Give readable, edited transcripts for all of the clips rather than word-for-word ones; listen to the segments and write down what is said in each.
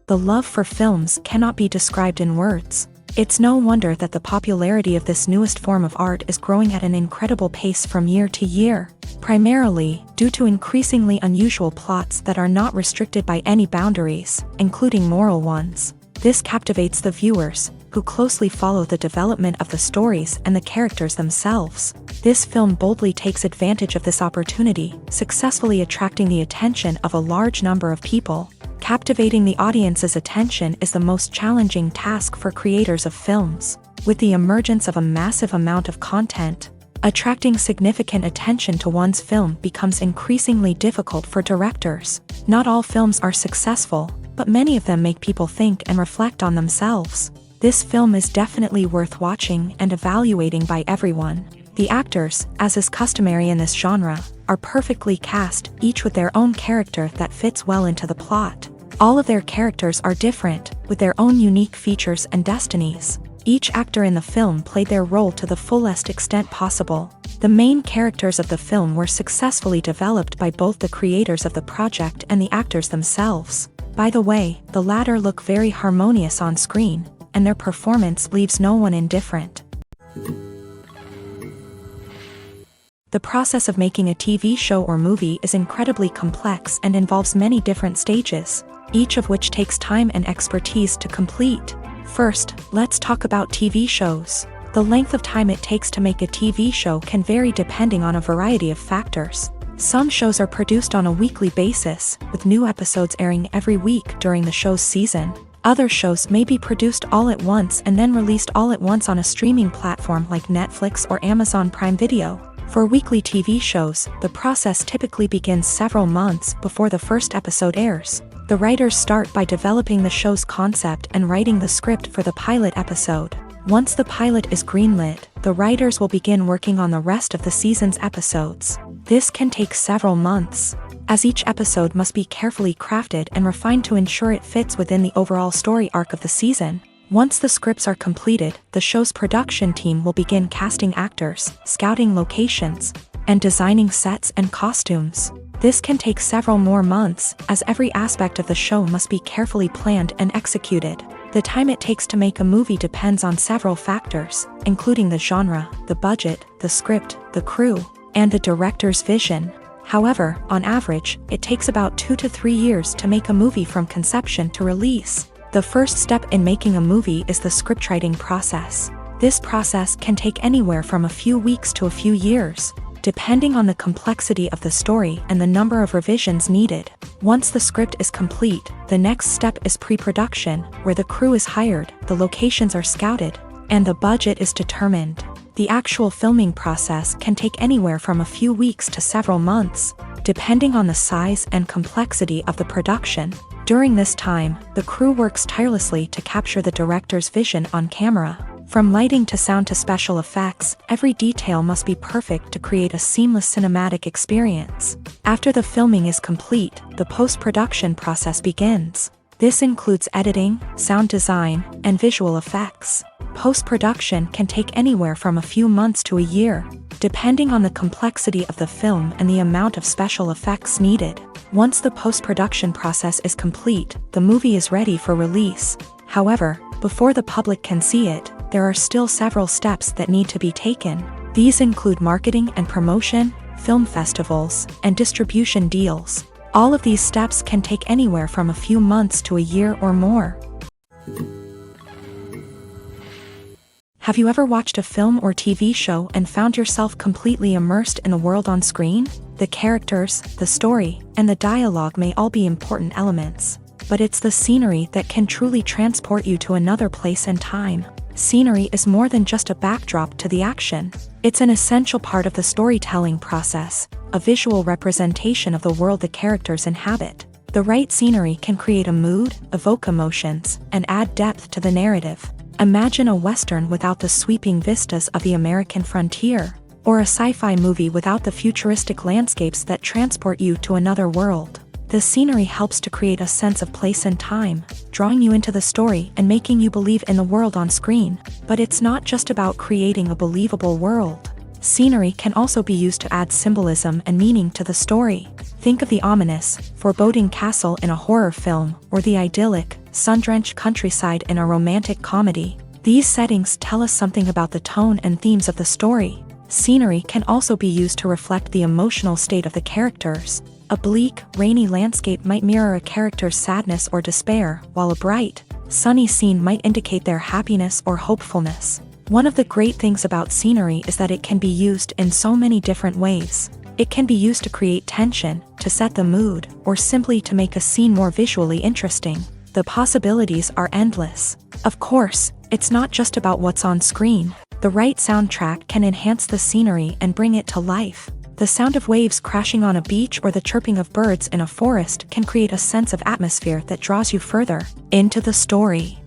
The love for films cannot be described in words. It's no wonder that the popularity of this newest form of art is growing at an incredible pace from year to year, primarily due to increasingly unusual plots that are not restricted by any boundaries, including moral ones. This captivates the viewers, who closely follow the development of the stories and the characters themselves. This film boldly takes advantage of this opportunity, successfully attracting the attention of a large number of people. Captivating the audience's attention is the most challenging task for creators of films. With the emergence of a massive amount of content, attracting significant attention to one's film becomes increasingly difficult for directors. Not all films are successful, but many of them make people think and reflect on themselves. This film is definitely worth watching and evaluating by everyone. The actors, as is customary in this genre, are perfectly cast, each with their own character that fits well into the plot. All of their characters are different, with their own unique features and destinies. Each actor in the film played their role to the fullest extent possible. The main characters of the film were successfully developed by both the creators of the project and the actors themselves. By the way, the latter look very harmonious on screen, and their performance leaves no one indifferent. The process of making a TV show or movie is incredibly complex and involves many different stages, each of which takes time and expertise to complete. First, let's talk about TV shows. The length of time it takes to make a TV show can vary depending on a variety of factors. Some shows are produced on a weekly basis, with new episodes airing every week during the show's season. Other shows may be produced all at once and then released all at once on a streaming platform like Netflix or Amazon Prime Video. For weekly TV shows, the process typically begins several months before the first episode airs. The writers start by developing the show's concept and writing the script for the pilot episode. Once the pilot is greenlit, the writers will begin working on the rest of the season's episodes. This can take several months, as each episode must be carefully crafted and refined to ensure it fits within the overall story arc of the season. Once the scripts are completed, the show's production team will begin casting actors, scouting locations, and designing sets and costumes. This can take several more months, as every aspect of the show must be carefully planned and executed. The time it takes to make a movie depends on several factors, including the genre, the budget, the script, the crew, and the director's vision. However, on average, it takes about 2 to 3 years to make a movie from conception to release. The first step in making a movie is the scriptwriting process. This process can take anywhere from a few weeks to a few years, depending on the complexity of the story and the number of revisions needed. Once the script is complete, the next step is pre-production, where the crew is hired, the locations are scouted, and the budget is determined. The actual filming process can take anywhere from a few weeks to several months, depending on the size and complexity of the production. During this time, the crew works tirelessly to capture the director's vision on camera. From lighting to sound to special effects, every detail must be perfect to create a seamless cinematic experience. After the filming is complete, the post-production process begins. This includes editing, sound design, and visual effects. Post-production can take anywhere from a few months to a year, depending on the complexity of the film and the amount of special effects needed. Once the post-production process is complete, the movie is ready for release. However, before the public can see it, there are still several steps that need to be taken. These include marketing and promotion, film festivals, and distribution deals. All of these steps can take anywhere from a few months to a year or more. Have you ever watched a film or TV show and found yourself completely immersed in the world on screen? The characters, the story, and the dialogue may all be important elements, but it's the scenery that can truly transport you to another place and time. Scenery is more than just a backdrop to the action. It's an essential part of the storytelling process, a visual representation of the world the characters inhabit. The right scenery can create a mood, evoke emotions, and add depth to the narrative. Imagine a Western without the sweeping vistas of the American frontier, or a sci-fi movie without the futuristic landscapes that transport you to another world. The scenery helps to create a sense of place and time, drawing you into the story and making you believe in the world on screen. But it's not just about creating a believable world. Scenery can also be used to add symbolism and meaning to the story. Think of the ominous, foreboding castle in a horror film, or the idyllic, sun-drenched countryside in a romantic comedy. These settings tell us something about the tone and themes of the story. Scenery can also be used to reflect the emotional state of the characters. A bleak, rainy landscape might mirror a character's sadness or despair, while a bright, sunny scene might indicate their happiness or hopefulness. One of the great things about scenery is that it can be used in so many different ways. It can be used to create tension, to set the mood, or simply to make a scene more visually interesting. The possibilities are endless. Of course, it's not just about what's on screen. The right soundtrack can enhance the scenery and bring it to life. The sound of waves crashing on a beach or the chirping of birds in a forest can create a sense of atmosphere that draws you further into the story.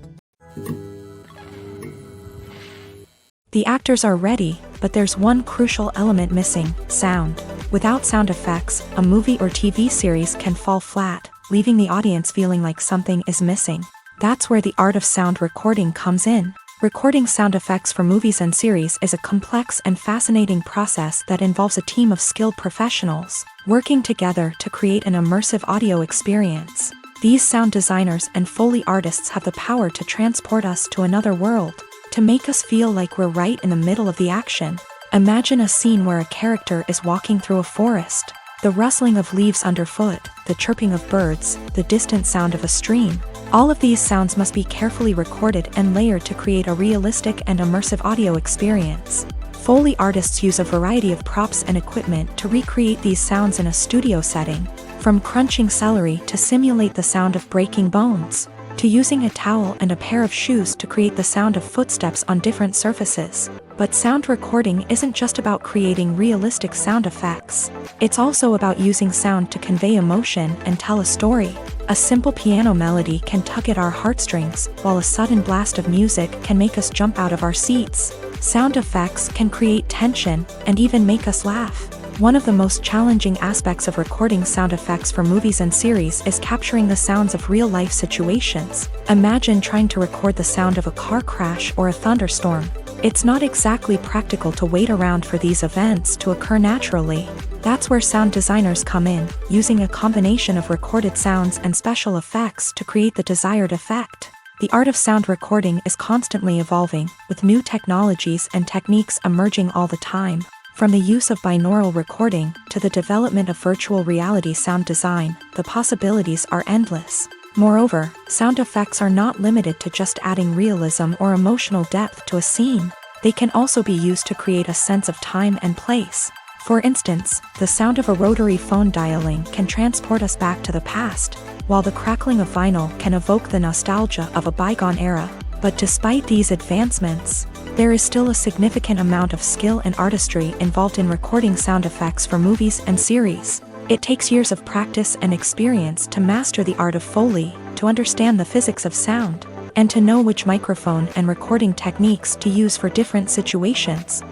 The actors are ready, but there's one crucial element missing: sound. Without sound effects, a movie or TV series can fall flat, leaving the audience feeling like something is missing. That's where the art of sound recording comes in. Recording sound effects for movies and series is a complex and fascinating process that involves a team of skilled professionals working together to create an immersive audio experience. These sound designers and Foley artists have the power to transport us to another world, to make us feel like we're right in the middle of the action. Imagine a scene where a character is walking through a forest. The rustling of leaves underfoot, the chirping of birds, the distant sound of a stream. All of these sounds must be carefully recorded and layered to create a realistic and immersive audio experience. Foley artists use a variety of props and equipment to recreate these sounds in a studio setting, from crunching celery to simulate the sound of breaking bones, to using a towel and a pair of shoes to create the sound of footsteps on different surfaces. But sound recording isn't just about creating realistic sound effects. It's also about using sound to convey emotion and tell a story. A simple piano melody can tug at our heartstrings, while a sudden blast of music can make us jump out of our seats. Sound effects can create tension and even make us laugh. One of the most challenging aspects of recording sound effects for movies and series is capturing the sounds of real-life situations. Imagine trying to record the sound of a car crash or a thunderstorm. It's not exactly practical to wait around for these events to occur naturally. That's where sound designers come in, using a combination of recorded sounds and special effects to create the desired effect. The art of sound recording is constantly evolving, with new technologies and techniques emerging all the time. From the use of binaural recording to the development of virtual reality sound design, the possibilities are endless. Moreover, sound effects are not limited to just adding realism or emotional depth to a scene. They can also be used to create a sense of time and place. For instance, the sound of a rotary phone dialing can transport us back to the past, while the crackling of vinyl can evoke the nostalgia of a bygone era. But despite these advancements, there is still a significant amount of skill and artistry involved in recording sound effects for movies and series. It takes years of practice and experience to master the art of Foley, to understand the physics of sound, and to know which microphone and recording techniques to use for different situations.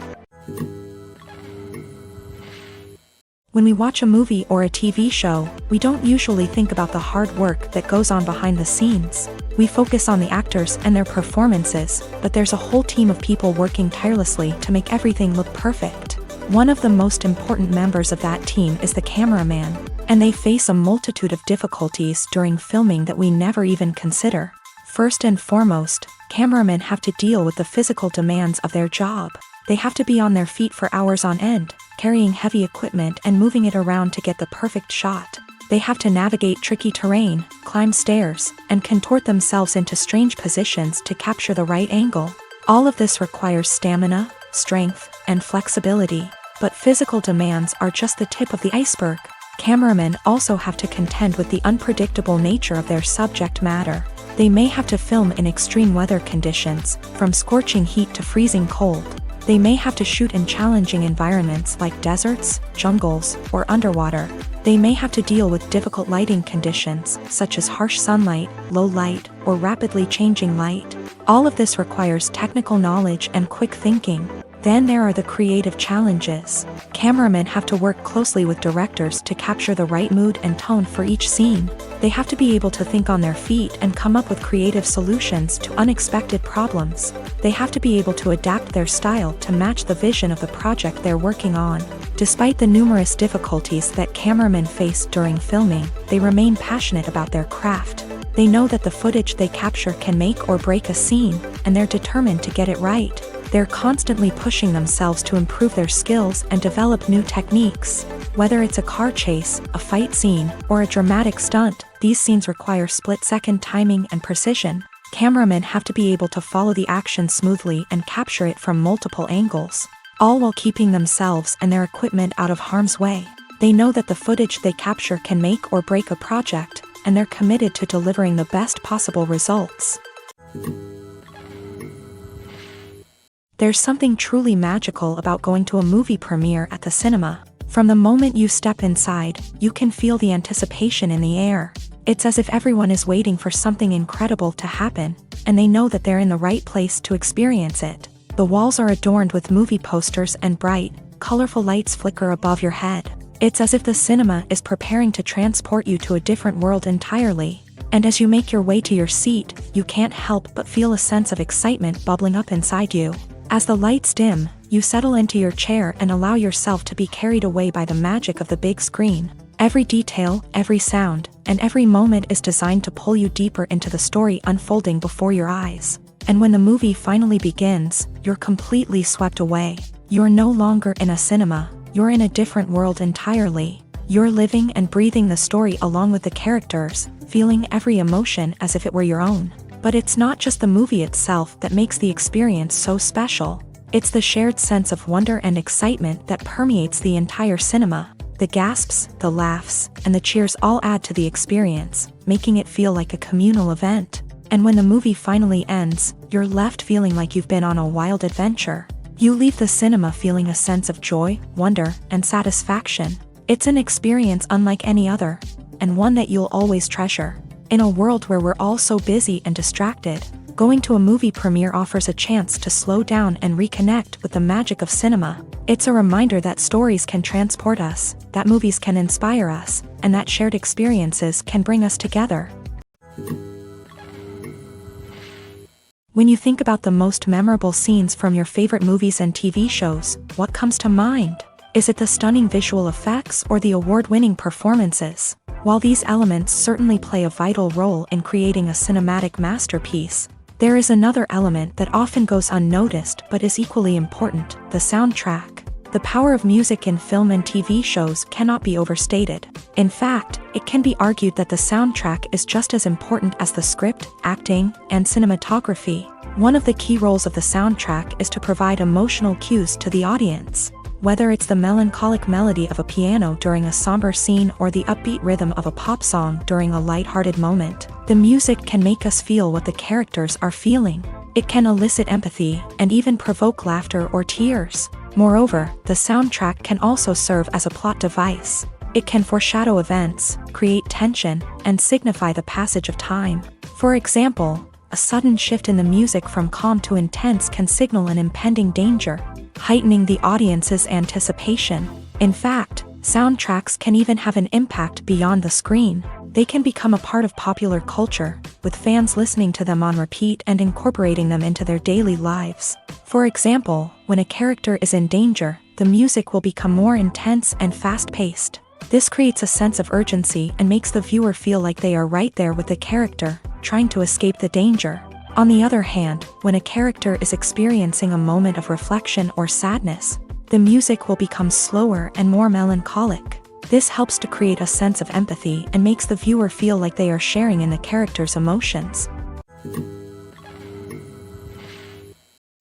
When we watch a movie or a TV show, we don't usually think about the hard work that goes on behind the scenes. We focus on the actors and their performances, but there's a whole team of people working tirelessly to make everything look perfect. One of the most important members of that team is the cameraman, and they face a multitude of difficulties during filming that we never even consider. First and foremost, cameramen have to deal with the physical demands of their job. They have to be on their feet for hours on end, carrying heavy equipment and moving it around to get the perfect shot. They have to navigate tricky terrain, climb stairs, and contort themselves into strange positions to capture the right angle. All of this requires stamina, strength, and flexibility. But physical demands are just the tip of the iceberg. Cameramen also have to contend with the unpredictable nature of their subject matter. They may have to film in extreme weather conditions, from scorching heat to freezing cold. They may have to shoot in challenging environments like deserts, jungles, or underwater. They may have to deal with difficult lighting conditions, such as harsh sunlight, low light, or rapidly changing light. All of this requires technical knowledge and quick thinking. Then there are the creative challenges. Cameramen have to work closely with directors to capture the right mood and tone for each scene. They have to be able to think on their feet and come up with creative solutions to unexpected problems. They have to be able to adapt their style to match the vision of the project they're working on. Despite the numerous difficulties that cameramen face during filming, they remain passionate about their craft. They know that the footage they capture can make or break a scene, and they're determined to get it right. They're constantly pushing themselves to improve their skills and develop new techniques. Whether it's a car chase, a fight scene, or a dramatic stunt, these scenes require split-second timing and precision. Cameramen have to be able to follow the action smoothly and capture it from multiple angles, all while keeping themselves and their equipment out of harm's way. They know that the footage they capture can make or break a project, and they're committed to delivering the best possible results. There's something truly magical about going to a movie premiere at the cinema. From the moment you step inside, you can feel the anticipation in the air. It's as if everyone is waiting for something incredible to happen, and they know that they're in the right place to experience it. The walls are adorned with movie posters and bright, colorful lights flicker above your head. It's as if the cinema is preparing to transport you to a different world entirely. And as you make your way to your seat, you can't help but feel a sense of excitement bubbling up inside you. As the lights dim, you settle into your chair and allow yourself to be carried away by the magic of the big screen. Every detail, every sound, and every moment is designed to pull you deeper into the story unfolding before your eyes. And when the movie finally begins, you're completely swept away. You're no longer in a cinema, you're in a different world entirely. You're living and breathing the story along with the characters, feeling every emotion as if it were your own. But it's not just the movie itself that makes the experience so special. It's the shared sense of wonder and excitement that permeates the entire cinema. The gasps, the laughs, and the cheers all add to the experience, making it feel like a communal event. And when the movie finally ends, you're left feeling like you've been on a wild adventure. You leave the cinema feeling a sense of joy, wonder, and satisfaction. It's an experience unlike any other, and one that you'll always treasure. In a world where we're all so busy and distracted, going to a movie premiere offers a chance to slow down and reconnect with the magic of cinema. It's a reminder that stories can transport us, that movies can inspire us, and that shared experiences can bring us together. When you think about the most memorable scenes from your favorite movies and TV shows, what comes to mind? Is it the stunning visual effects or the award-winning performances? While these elements certainly play a vital role in creating a cinematic masterpiece, there is another element that often goes unnoticed but is equally important: the soundtrack. The power of music in film and TV shows cannot be overstated. In fact, it can be argued that the soundtrack is just as important as the script, acting, and cinematography. One of the key roles of the soundtrack is to provide emotional cues to the audience. Whether it's the melancholic melody of a piano during a somber scene or the upbeat rhythm of a pop song during a light-hearted moment, the music can make us feel what the characters are feeling. It can elicit empathy and even provoke laughter or tears. Moreover, the soundtrack can also serve as a plot device. It can foreshadow events, create tension, and signify the passage of time. For example, a sudden shift in the music from calm to intense can signal an impending danger, heightening the audience's anticipation. In fact, soundtracks can even have an impact beyond the screen. They can become a part of popular culture, with fans listening to them on repeat and incorporating them into their daily lives. For example, when a character is in danger, the music will become more intense and fast-paced. This creates a sense of urgency and makes the viewer feel like they are right there with the character, trying to escape the danger. On the other hand, when a character is experiencing a moment of reflection or sadness, the music will become slower and more melancholic. This helps to create a sense of empathy and makes the viewer feel like they are sharing in the character's emotions.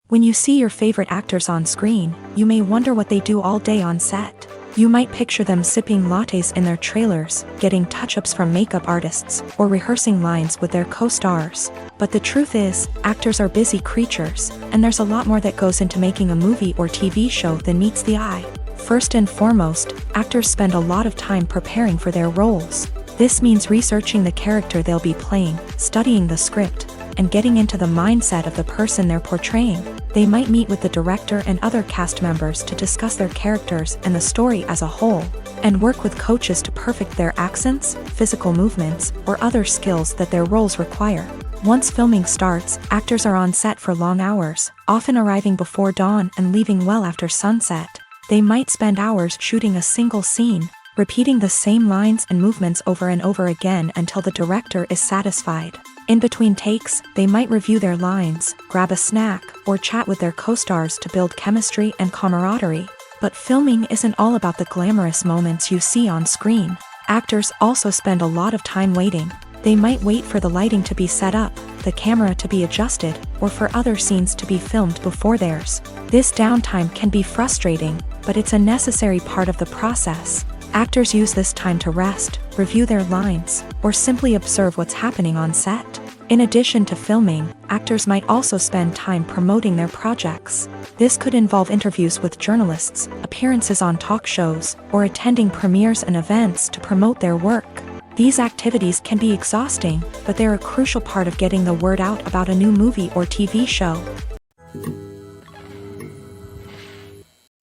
When you see your favorite actors on screen, you may wonder what they do all day on set. You might picture them sipping lattes in their trailers, getting touch-ups from makeup artists, or rehearsing lines with their co-stars. But the truth is, actors are busy creatures, and there's a lot more that goes into making a movie or TV show than meets the eye. First and foremost, actors spend a lot of time preparing for their roles. This means researching the character they'll be playing, studying the script, and getting into the mindset of the person they're portraying. They might meet with the director and other cast members to discuss their characters and the story as a whole, and work with coaches to perfect their accents, physical movements, or other skills that their roles require. Once filming starts, actors are on set for long hours, often arriving before dawn and leaving well after sunset. They might spend hours shooting a single scene, repeating the same lines and movements over and over again until the director is satisfied. In between takes, they might review their lines, grab a snack, or chat with their co-stars to build chemistry and camaraderie. But filming isn't all about the glamorous moments you see on screen. Actors also spend a lot of time waiting. They might wait for the lighting to be set up, the camera to be adjusted, or for other scenes to be filmed before theirs. This downtime can be frustrating, but it's a necessary part of the process. Actors use this time to rest, review their lines, or simply observe what's happening on set. In addition to filming, actors might also spend time promoting their projects. This could involve interviews with journalists, appearances on talk shows, or attending premieres and events to promote their work. These activities can be exhausting, but they're a crucial part of getting the word out about a new movie or TV show.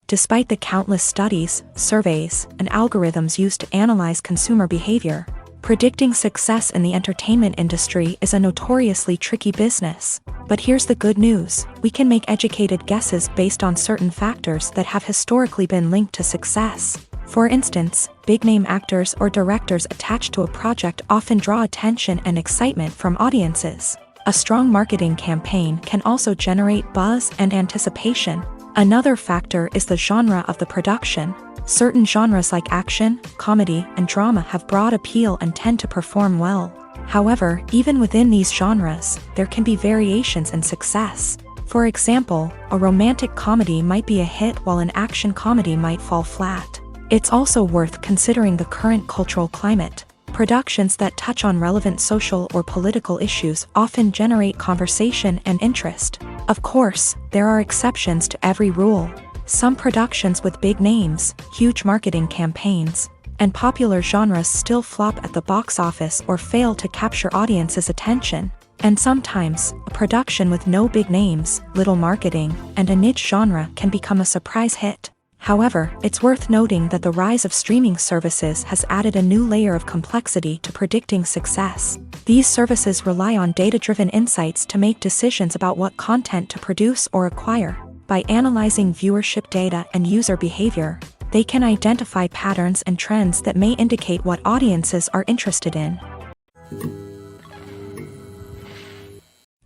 Despite the countless studies, surveys, and algorithms used to analyze consumer behavior, predicting success in the entertainment industry is a notoriously tricky business. But here's the good news: we can make educated guesses based on certain factors that have historically been linked to success. For instance, big-name actors or directors attached to a project often draw attention and excitement from audiences. A strong marketing campaign can also generate buzz and anticipation. Another factor is the genre of the production. Certain genres like action, comedy, and drama have broad appeal and tend to perform well. However, even within these genres, there can be variations in success. For example, a romantic comedy might be a hit while an action comedy might fall flat. It's also worth considering the current cultural climate. Productions that touch on relevant social or political issues often generate conversation and interest. Of course, there are exceptions to every rule. Some productions with big names, huge marketing campaigns, and popular genres still flop at the box office or fail to capture audiences' attention. And sometimes, a production with no big names, little marketing, and a niche genre can become a surprise hit. However, it's worth noting that the rise of streaming services has added a new layer of complexity to predicting success. These services rely on data-driven insights to make decisions about what content to produce or acquire. By analyzing viewership data and user behavior, they can identify patterns and trends that may indicate what audiences are interested in.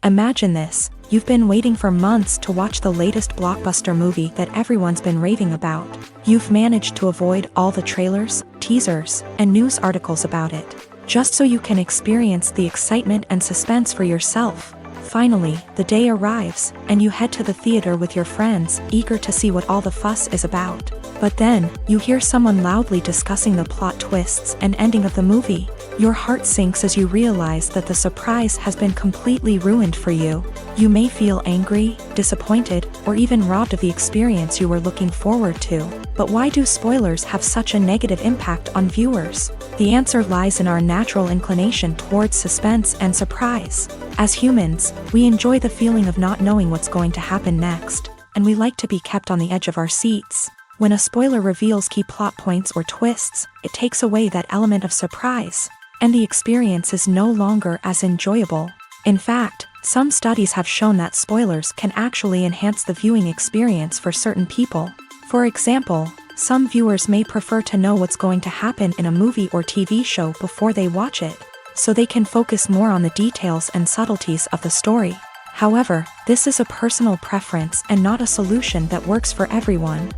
Imagine this: you've been waiting for months to watch the latest blockbuster movie that everyone's been raving about. You've managed to avoid all the trailers, teasers, and news articles about it, just so you can experience the excitement and suspense for yourself. Finally, the day arrives, and you head to the theater with your friends, eager to see what all the fuss is about. But then, you hear someone loudly discussing the plot twists and ending of the movie. Your heart sinks as you realize that the surprise has been completely ruined for you. You may feel angry, disappointed, or even robbed of the experience you were looking forward to. But why do spoilers have such a negative impact on viewers? The answer lies in our natural inclination towards suspense and surprise. As humans, we enjoy the feeling of not knowing what's going to happen next, and we like to be kept on the edge of our seats. When a spoiler reveals key plot points or twists, it takes away that element of surprise, and the experience is no longer as enjoyable. In fact, some studies have shown that spoilers can actually enhance the viewing experience for certain people. For example, some viewers may prefer to know what's going to happen in a movie or TV show before they watch it, so they can focus more on the details and subtleties of the story. However, this is a personal preference and not a solution that works for everyone.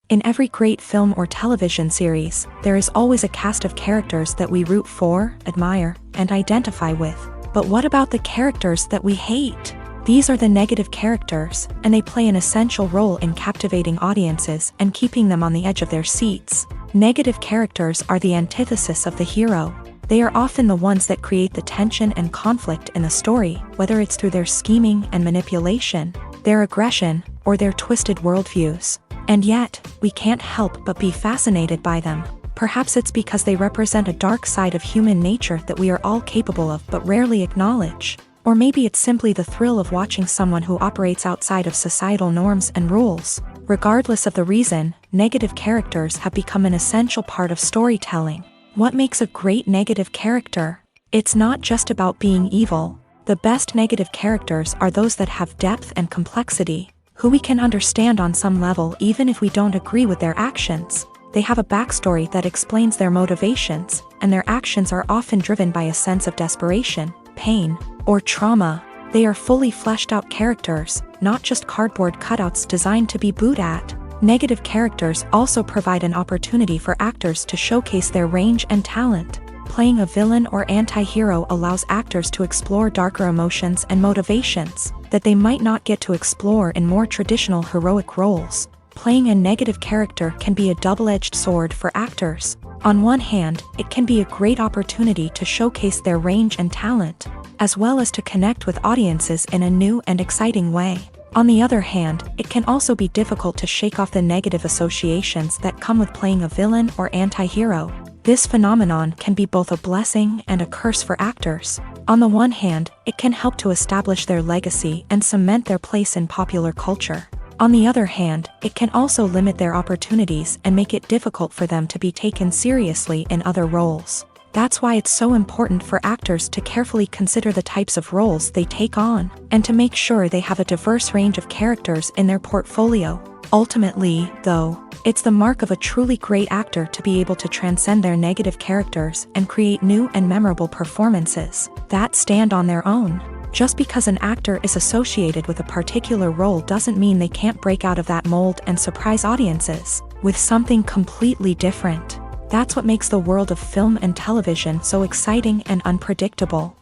In every great film or television series, there is always a cast of characters that we root for, admire, and identify with. But what about the characters that we hate? These are the negative characters, and they play an essential role in captivating audiences and keeping them on the edge of their seats. Negative characters are the antithesis of the hero. They are often the ones that create the tension and conflict in the story, whether it's through their scheming and manipulation, their aggression, or their twisted worldviews. And yet, we can't help but be fascinated by them. Perhaps it's because they represent a dark side of human nature that we are all capable of but rarely acknowledge. Or maybe it's simply the thrill of watching someone who operates outside of societal norms and rules. Regardless of the reason, negative characters have become an essential part of storytelling. What makes a great negative character? It's not just about being evil. The best negative characters are those that have depth and complexity, who we can understand on some level even if we don't agree with their actions. They have a backstory that explains their motivations, and their actions are often driven by a sense of desperation, pain, or trauma. They are fully fleshed out characters, not just cardboard cutouts designed to be booed at. Negative characters also provide an opportunity for actors to showcase their range and talent. Playing a villain or anti-hero allows actors to explore darker emotions and motivations that they might not get to explore in more traditional heroic roles. Playing a negative character can be a double-edged sword for actors. On one hand, it can be a great opportunity to showcase their range and talent, as well as to connect with audiences in a new and exciting way. On the other hand, it can also be difficult to shake off the negative associations that come with playing a villain or anti-hero. This phenomenon can be both a blessing and a curse for actors. On the one hand, it can help to establish their legacy and cement their place in popular culture. On the other hand, it can also limit their opportunities and make it difficult for them to be taken seriously in other roles. That's why it's so important for actors to carefully consider the types of roles they take on, and to make sure they have a diverse range of characters in their portfolio. Ultimately, though, it's the mark of a truly great actor to be able to transcend their negative characters and create new and memorable performances that stand on their own. Just because an actor is associated with a particular role doesn't mean they can't break out of that mold and surprise audiences with something completely different. That's what makes the world of film and television so exciting and unpredictable.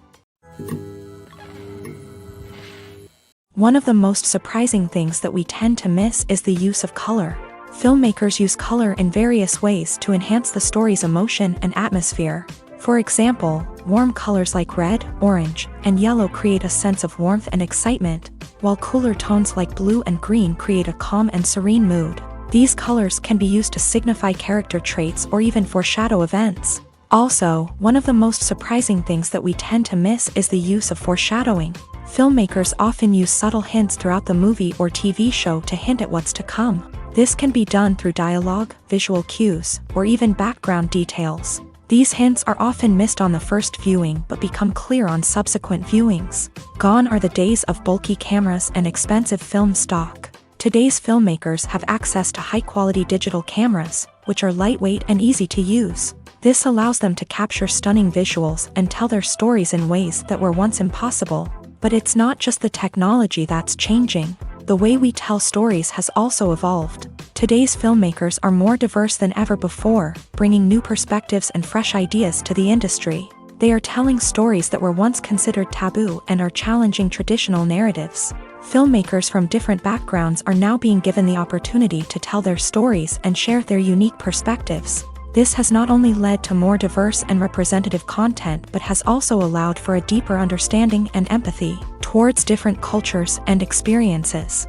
One of the most surprising things that we tend to miss is the use of color. Filmmakers use color in various ways to enhance the story's emotion and atmosphere. For example, warm colors like red, orange, and yellow create a sense of warmth and excitement, while cooler tones like blue and green create a calm and serene mood. These colors can be used to signify character traits or even foreshadow events. Also, one of the most surprising things that we tend to miss is the use of foreshadowing. Filmmakers often use subtle hints throughout the movie or TV show to hint at what's to come. This can be done through dialogue, visual cues, or even background details. These hints are often missed on the first viewing but become clear on subsequent viewings. Gone are the days of bulky cameras and expensive film stock. Today's filmmakers have access to high-quality digital cameras, which are lightweight and easy to use. This allows them to capture stunning visuals and tell their stories in ways that were once impossible. But it's not just the technology that's changing. The way we tell stories has also evolved. Today's filmmakers are more diverse than ever before, bringing new perspectives and fresh ideas to the industry. They are telling stories that were once considered taboo and are challenging traditional narratives. Filmmakers from different backgrounds are now being given the opportunity to tell their stories and share their unique perspectives. This has not only led to more diverse and representative content but has also allowed for a deeper understanding and empathy towards different cultures and experiences.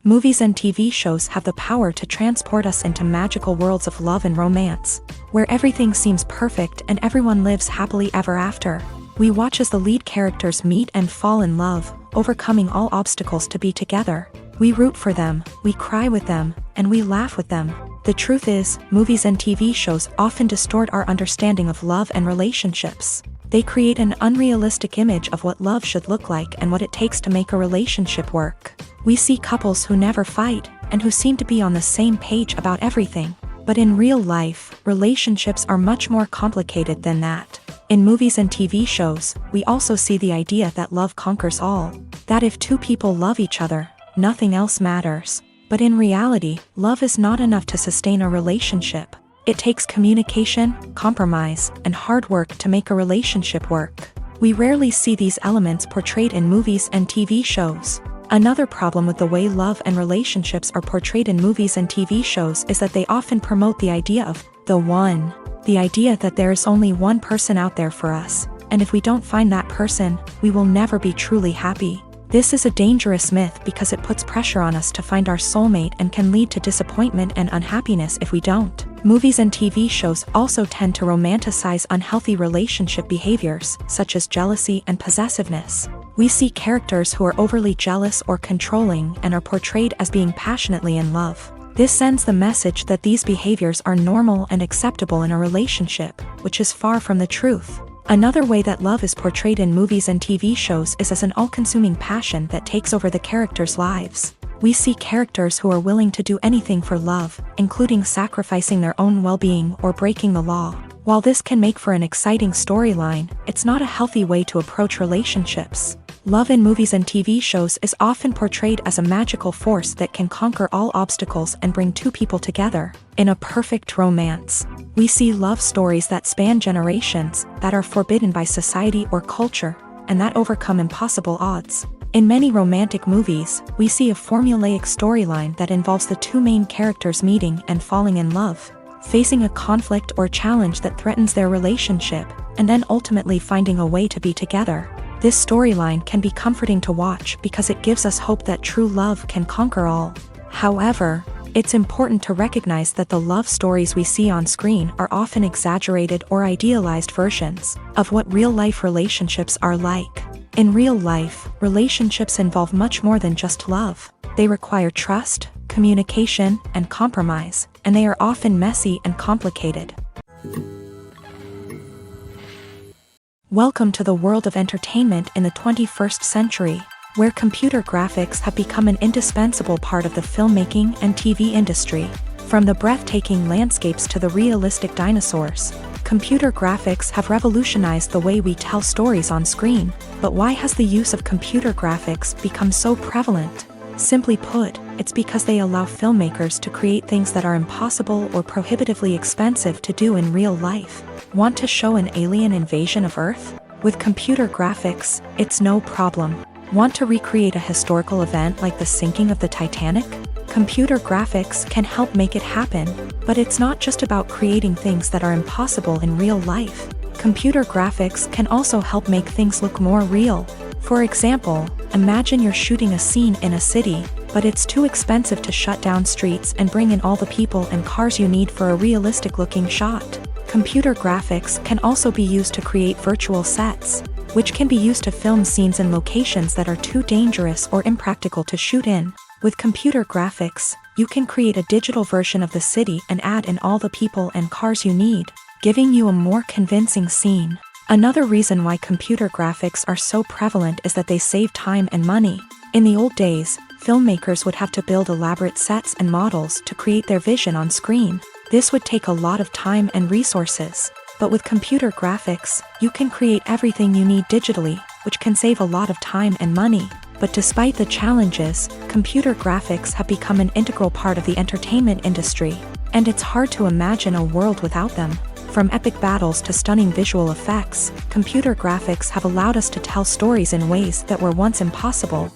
Movies and TV shows have the power to transport us into magical worlds of love and romance, where everything seems perfect and everyone lives happily ever after. We watch as the lead characters meet and fall in love, overcoming all obstacles to be together. We root for them, we cry with them, and we laugh with them. The truth is, movies and TV shows often distort our understanding of love and relationships. They create an unrealistic image of what love should look like and what it takes to make a relationship work. We see couples who never fight, and who seem to be on the same page about everything. But in real life, relationships are much more complicated than that. In movies and TV shows, we also see the idea that love conquers all. That if two people love each other, nothing else matters. But in reality, love is not enough to sustain a relationship. It takes communication, compromise, and hard work to make a relationship work. We rarely see these elements portrayed in movies and TV shows. Another problem with the way love and relationships are portrayed in movies and TV shows is that they often promote the idea of the one. The idea that there is only one person out there for us, and if we don't find that person, we will never be truly happy. This is a dangerous myth because it puts pressure on us to find our soulmate and can lead to disappointment and unhappiness if we don't. Movies and TV shows also tend to romanticize unhealthy relationship behaviors, such as jealousy and possessiveness. We see characters who are overly jealous or controlling and are portrayed as being passionately in love. This sends the message that these behaviors are normal and acceptable in a relationship, which is far from the truth. Another way that love is portrayed in movies and TV shows is as an all-consuming passion that takes over the characters' lives. We see characters who are willing to do anything for love, including sacrificing their own well-being or breaking the law. While this can make for an exciting storyline, it's not a healthy way to approach relationships. Love in movies and TV shows is often portrayed as a magical force that can conquer all obstacles and bring two people together. In a perfect romance, we see love stories that span generations, that are forbidden by society or culture, and that overcome impossible odds. In many romantic movies, we see a formulaic storyline that involves the two main characters meeting and falling in love, facing a conflict or challenge that threatens their relationship, and then ultimately finding a way to be together. This storyline can be comforting to watch because it gives us hope that true love can conquer all. However, it's important to recognize that the love stories we see on screen are often exaggerated or idealized versions of what real-life relationships are like. In real life, relationships involve much more than just love. They require trust, communication, and compromise, and they are often messy and complicated. Welcome to the world of entertainment in the 21st century, where computer graphics have become an indispensable part of the filmmaking and TV industry. From the breathtaking landscapes to the realistic dinosaurs, computer graphics have revolutionized the way we tell stories on screen. But why has the use of computer graphics become so prevalent? Simply put, it's because they allow filmmakers to create things that are impossible or prohibitively expensive to do in real life. Want to show an alien invasion of Earth? With computer graphics, it's no problem. Want to recreate a historical event like the sinking of the Titanic? Computer graphics can help make it happen, but it's not just about creating things that are impossible in real life. Computer graphics can also help make things look more real. For example, imagine you're shooting a scene in a city, but it's too expensive to shut down streets and bring in all the people and cars you need for a realistic-looking shot. Computer graphics can also be used to create virtual sets, which can be used to film scenes in locations that are too dangerous or impractical to shoot in. With computer graphics, you can create a digital version of the city and add in all the people and cars you need, giving you a more convincing scene. Another reason why computer graphics are so prevalent is that they save time and money. In the old days, filmmakers would have to build elaborate sets and models to create their vision on screen. This would take a lot of time and resources. But with computer graphics, you can create everything you need digitally, which can save a lot of time and money. But despite the challenges, computer graphics have become an integral part of the entertainment industry, and it's hard to imagine a world without them. From epic battles to stunning visual effects, computer graphics have allowed us to tell stories in ways that were once impossible.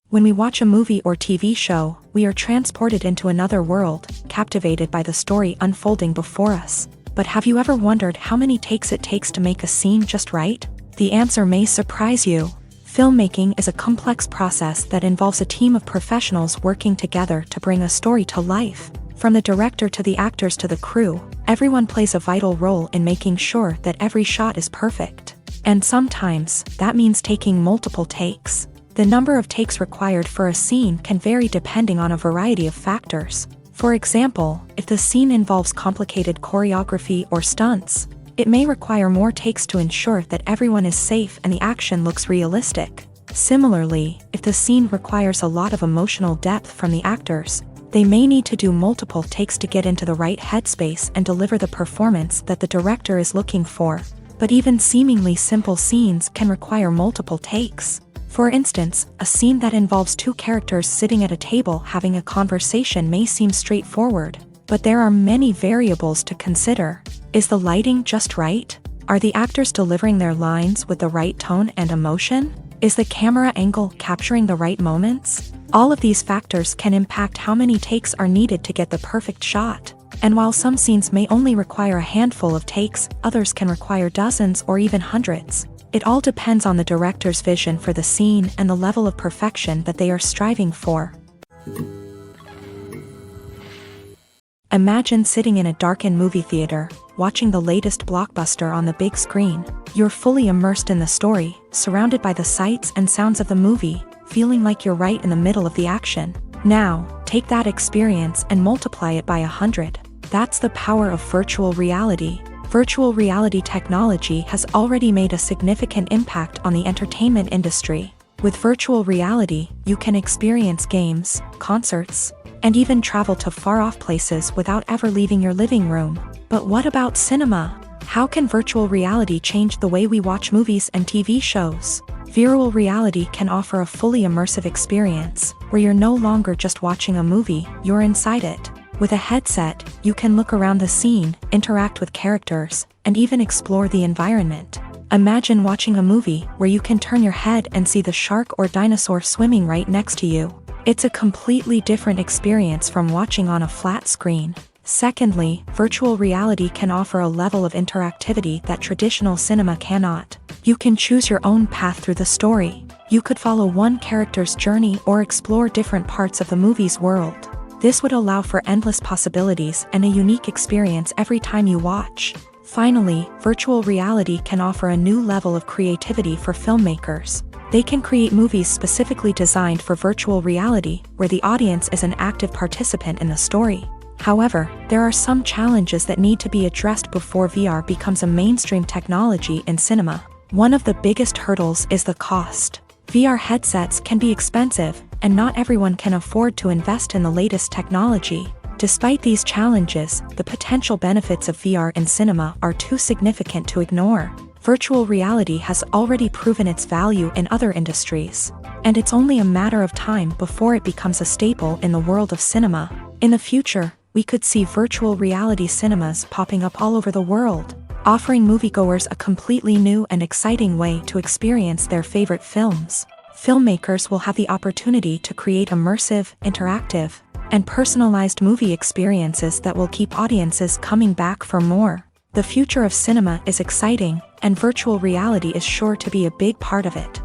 When we watch a movie or TV show, we are transported into another world, captivated by the story unfolding before us. But have you ever wondered how many takes it takes to make a scene just right? The answer may surprise you. Filmmaking is a complex process that involves a team of professionals working together to bring a story to life. From the director to the actors to the crew, everyone plays a vital role in making sure that every shot is perfect. And sometimes, that means taking multiple takes. The number of takes required for a scene can vary depending on a variety of factors. For example, if the scene involves complicated choreography or stunts, it may require more takes to ensure that everyone is safe and the action looks realistic. Similarly, if the scene requires a lot of emotional depth from the actors, they may need to do multiple takes to get into the right headspace and deliver the performance that the director is looking for. But even seemingly simple scenes can require multiple takes. For instance, a scene that involves two characters sitting at a table having a conversation may seem straightforward, but there are many variables to consider. Is the lighting just right? Are the actors delivering their lines with the right tone and emotion? Is the camera angle capturing the right moments? All of these factors can impact how many takes are needed to get the perfect shot. And while some scenes may only require a handful of takes, others can require dozens or even hundreds. It all depends on the director's vision for the scene and the level of perfection that they are striving for. Imagine sitting in a darkened movie theater, watching the latest blockbuster on the big screen. You're fully immersed in the story, surrounded by the sights and sounds of the movie, feeling like you're right in the middle of the action. Now, take that experience and multiply it by 100. That's the power of virtual reality. Virtual reality technology has already made a significant impact on the entertainment industry. With virtual reality, you can experience games, concerts, and even travel to far-off places without ever leaving your living room. But what about cinema? How can virtual reality change the way we watch movies and TV shows? Virtual reality can offer a fully immersive experience, where you're no longer just watching a movie, you're inside it. With a headset, you can look around the scene, interact with characters, and even explore the environment. Imagine watching a movie where you can turn your head and see the shark or dinosaur swimming right next to you. It's a completely different experience from watching on a flat screen. Secondly, virtual reality can offer a level of interactivity that traditional cinema cannot. You can choose your own path through the story. You could follow one character's journey or explore different parts of the movie's world. This would allow for endless possibilities and a unique experience every time you watch. Finally, virtual reality can offer a new level of creativity for filmmakers. They can create movies specifically designed for virtual reality, where the audience is an active participant in the story. However, there are some challenges that need to be addressed before VR becomes a mainstream technology in cinema. One of the biggest hurdles is the cost. VR headsets can be expensive, and not everyone can afford to invest in the latest technology. Despite these challenges, the potential benefits of VR in cinema are too significant to ignore. Virtual reality has already proven its value in other industries, and it's only a matter of time before it becomes a staple in the world of cinema. In the future, we could see virtual reality cinemas popping up all over the world, offering moviegoers a completely new and exciting way to experience their favorite films. Filmmakers will have the opportunity to create immersive, interactive, and personalized movie experiences that will keep audiences coming back for more. The future of cinema is exciting, and virtual reality is sure to be a big part of it.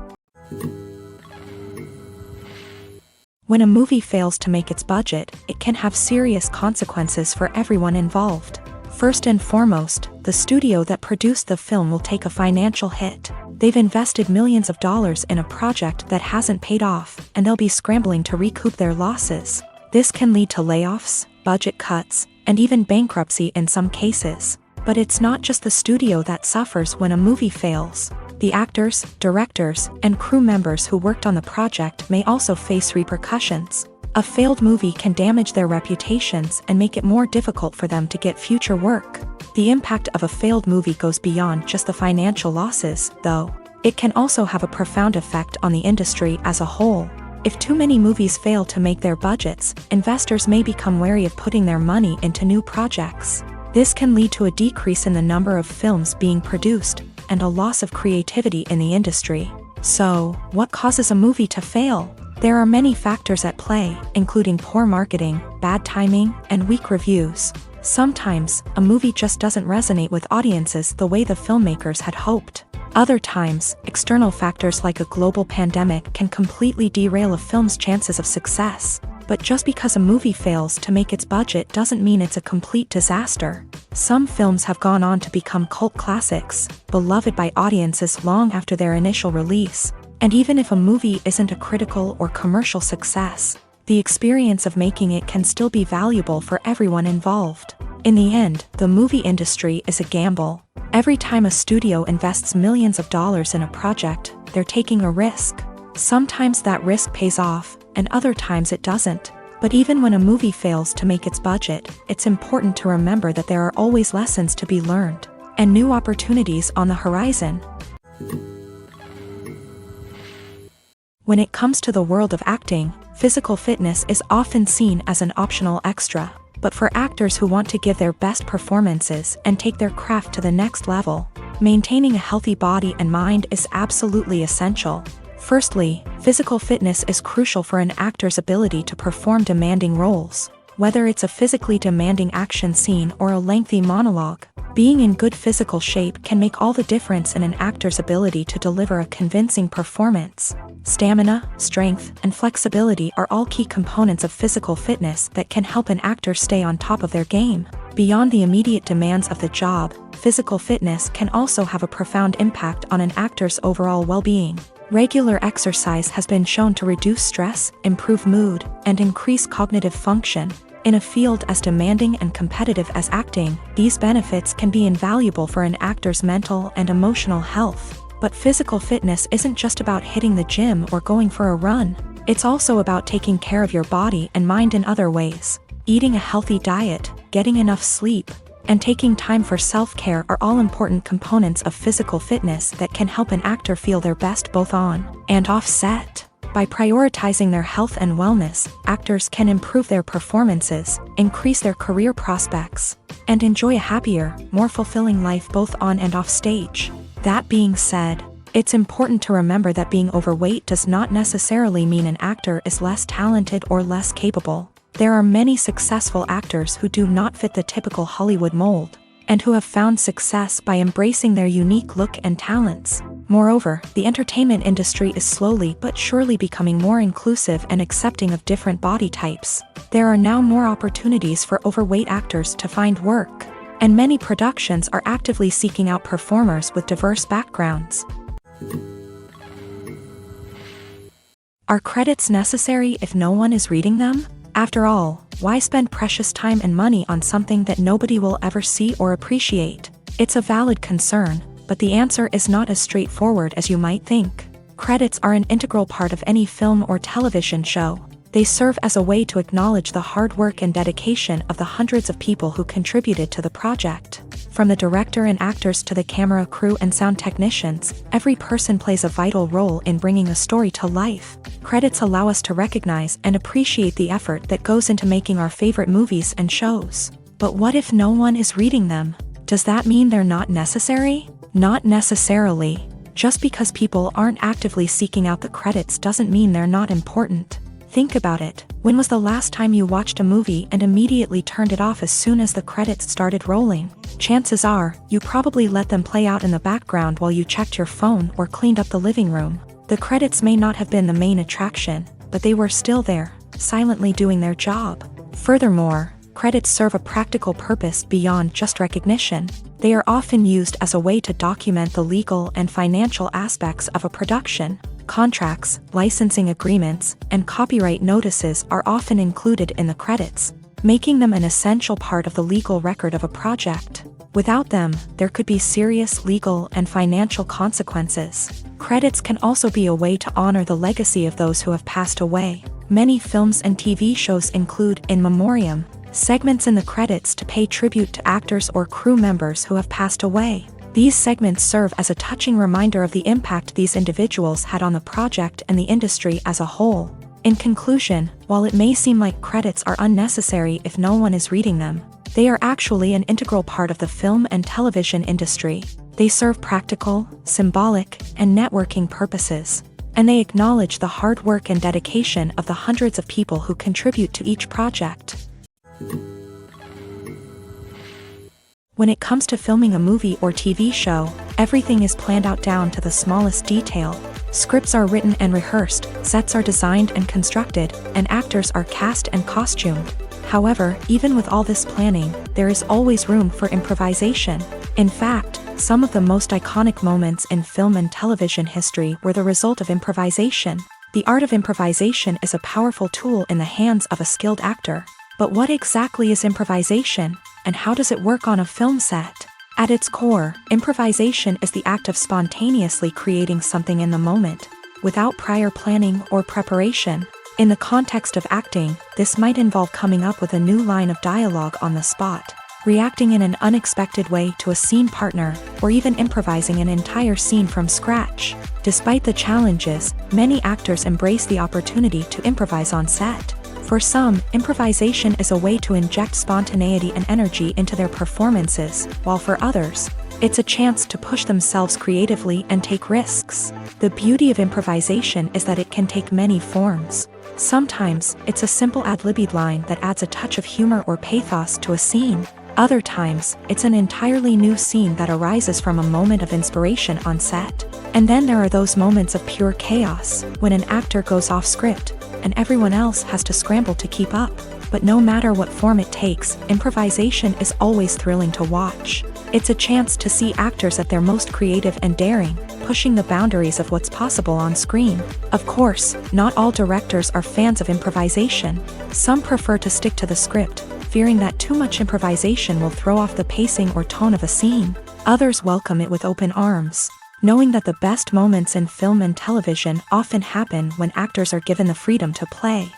When a movie fails to make its budget, it can have serious consequences for everyone involved. First and foremost, the studio that produced the film will take a financial hit. They've invested millions of dollars in a project that hasn't paid off, and they'll be scrambling to recoup their losses. This can lead to layoffs, budget cuts, and even bankruptcy in some cases. But it's not just the studio that suffers when a movie fails. The actors, directors, and crew members who worked on the project may also face repercussions. A failed movie can damage their reputations and make it more difficult for them to get future work. The impact of a failed movie goes beyond just the financial losses, though. It can also have a profound effect on the industry as a whole. If too many movies fail to make their budgets, investors may become wary of putting their money into new projects. This can lead to a decrease in the number of films being produced, and a loss of creativity in the industry. So, what causes a movie to fail? There are many factors at play, including poor marketing, bad timing, and weak reviews. Sometimes, a movie just doesn't resonate with audiences the way the filmmakers had hoped. Other times, external factors like a global pandemic can completely derail a film's chances of success. But just because a movie fails to make its budget doesn't mean it's a complete disaster. Some films have gone on to become cult classics, beloved by audiences long after their initial release. And even if a movie isn't a critical or commercial success, the experience of making it can still be valuable for everyone involved. In the end, the movie industry is a gamble. Every time a studio invests millions of dollars in a project, they're taking a risk. Sometimes that risk pays off, and other times it doesn't. But even when a movie fails to make its budget, it's important to remember that there are always lessons to be learned, and new opportunities on the horizon. When it comes to the world of acting, physical fitness is often seen as an optional extra. But for actors who want to give their best performances and take their craft to the next level, maintaining a healthy body and mind is absolutely essential. Firstly, physical fitness is crucial for an actor's ability to perform demanding roles. Whether it's a physically demanding action scene or a lengthy monologue, being in good physical shape can make all the difference in an actor's ability to deliver a convincing performance. Stamina, strength, and flexibility are all key components of physical fitness that can help an actor stay on top of their game. Beyond the immediate demands of the job, physical fitness can also have a profound impact on an actor's overall well-being. Regular exercise has been shown to reduce stress, improve mood, and increase cognitive function. In a field as demanding and competitive as acting, these benefits can be invaluable for an actor's mental and emotional health. But physical fitness isn't just about hitting the gym or going for a run. It's also about taking care of your body and mind in other ways. Eating a healthy diet, getting enough sleep, and taking time for self-care are all important components of physical fitness that can help an actor feel their best both on and off set. By prioritizing their health and wellness, actors can improve their performances, increase their career prospects, and enjoy a happier, more fulfilling life both on and off stage. That being said, it's important to remember that being overweight does not necessarily mean an actor is less talented or less capable. There are many successful actors who do not fit the typical Hollywood mold, and who have found success by embracing their unique look and talents. Moreover, the entertainment industry is slowly but surely becoming more inclusive and accepting of different body types. There are now more opportunities for overweight actors to find work, and many productions are actively seeking out performers with diverse backgrounds. Are credits necessary if no one is reading them? After all, why spend precious time and money on something that nobody will ever see or appreciate? It's a valid concern, but the answer is not as straightforward as you might think. Credits are an integral part of any film or television show. They serve as a way to acknowledge the hard work and dedication of the hundreds of people who contributed to the project. From the director and actors to the camera crew and sound technicians, every person plays a vital role in bringing a story to life. Credits allow us to recognize and appreciate the effort that goes into making our favorite movies and shows. But what if no one is reading them? Does that mean they're not necessary? Not necessarily. Just because people aren't actively seeking out the credits doesn't mean they're not important. Think about it. When was the last time you watched a movie and immediately turned it off as soon as the credits started rolling? Chances are, you probably let them play out in the background while you checked your phone or cleaned up the living room. The credits may not have been the main attraction, but they were still there, silently doing their job. Furthermore, credits serve a practical purpose beyond just recognition. They are often used as a way to document the legal and financial aspects of a production. Contracts, licensing agreements, and copyright notices are often included in the credits, making them an essential part of the legal record of a project. Without them, there could be serious legal and financial consequences. Credits can also be a way to honor the legacy of those who have passed away. Many films and TV shows include in memoriam segments in the credits to pay tribute to actors or crew members who have passed away. These segments serve as a touching reminder of the impact these individuals had on the project and the industry as a whole. In conclusion, while it may seem like credits are unnecessary if no one is reading them, they are actually an integral part of the film and television industry. They serve practical, symbolic, and networking purposes, and they acknowledge the hard work and dedication of the hundreds of people who contribute to each project. When it comes to filming a movie or TV show, everything is planned out down to the smallest detail. Scripts are written and rehearsed, sets are designed and constructed, and actors are cast and costumed. However, even with all this planning, there is always room for improvisation. In fact, some of the most iconic moments in film and television history were the result of improvisation. The art of improvisation is a powerful tool in the hands of a skilled actor. But what exactly is improvisation, and how does it work on a film set? At its core, improvisation is the act of spontaneously creating something in the moment, without prior planning or preparation. In the context of acting, this might involve coming up with a new line of dialogue on the spot, reacting in an unexpected way to a scene partner, or even improvising an entire scene from scratch. Despite the challenges, many actors embrace the opportunity to improvise on set. For some, improvisation is a way to inject spontaneity and energy into their performances, while for others, It's a chance to push themselves creatively and take risks. The beauty of improvisation is that it can take many forms. Sometimes, it's a simple ad-libbed line that adds a touch of humor or pathos to a scene. Other times, it's an entirely new scene that arises from a moment of inspiration on set. And then there are those moments of pure chaos, when an actor goes off script, and everyone else has to scramble to keep up. But no matter what form it takes, improvisation is always thrilling to watch. It's a chance to see actors at their most creative and daring, pushing the boundaries of what's possible on screen. Of course, not all directors are fans of improvisation. Some prefer to stick to the script, fearing that too much improvisation will throw off the pacing or tone of a scene. Others welcome it with open arms, knowing that the best moments in film and television often happen when actors are given the freedom to play.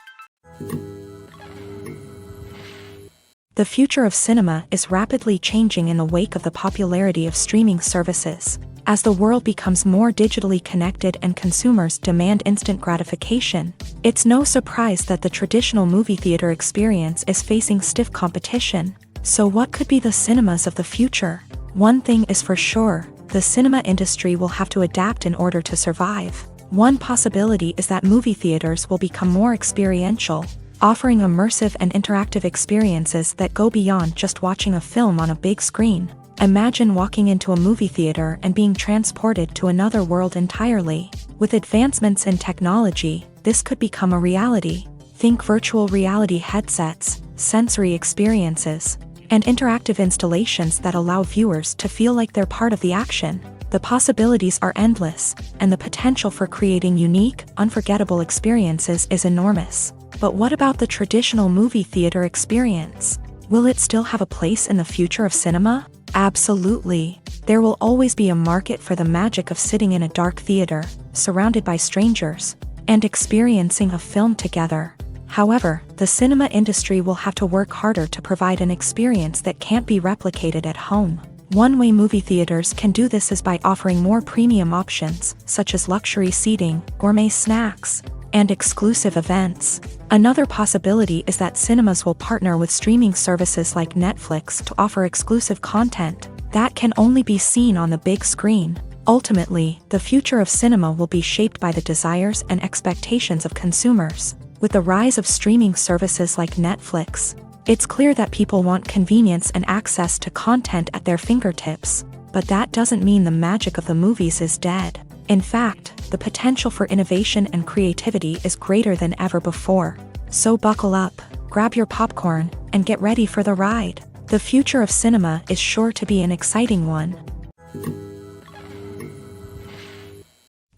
The future of cinema is rapidly changing in the wake of the popularity of streaming services. As the world becomes more digitally connected and consumers demand instant gratification, it's no surprise that the traditional movie theater experience is facing stiff competition. So what could be the cinemas of the future? One thing is for sure, the cinema industry will have to adapt in order to survive. One possibility is that movie theaters will become more experiential, offering immersive and interactive experiences that go beyond just watching a film on a big screen. Imagine walking into a movie theater and being transported to another world entirely. With advancements in technology, this could become a reality. Think virtual reality headsets, sensory experiences, and interactive installations that allow viewers to feel like they're part of the action. The possibilities are endless, and the potential for creating unique, unforgettable experiences is enormous. But what about the traditional movie theater experience? Will it still have a place in the future of cinema? Absolutely. There will always be a market for the magic of sitting in a dark theater, surrounded by strangers, and experiencing a film together. However, the cinema industry will have to work harder to provide an experience that can't be replicated at home. One way movie theaters can do this is by offering more premium options, such as luxury seating, gourmet snacks, and exclusive events. Another possibility is that cinemas will partner with streaming services like Netflix to offer exclusive content that can only be seen on the big screen. Ultimately, the future of cinema will be shaped by the desires and expectations of consumers. With the rise of streaming services like Netflix, it's clear that people want convenience and access to content at their fingertips. But that doesn't mean the magic of the movies is dead. In fact, the potential for innovation and creativity is greater than ever before. So buckle up, grab your popcorn, and get ready for the ride. The future of cinema is sure to be an exciting one.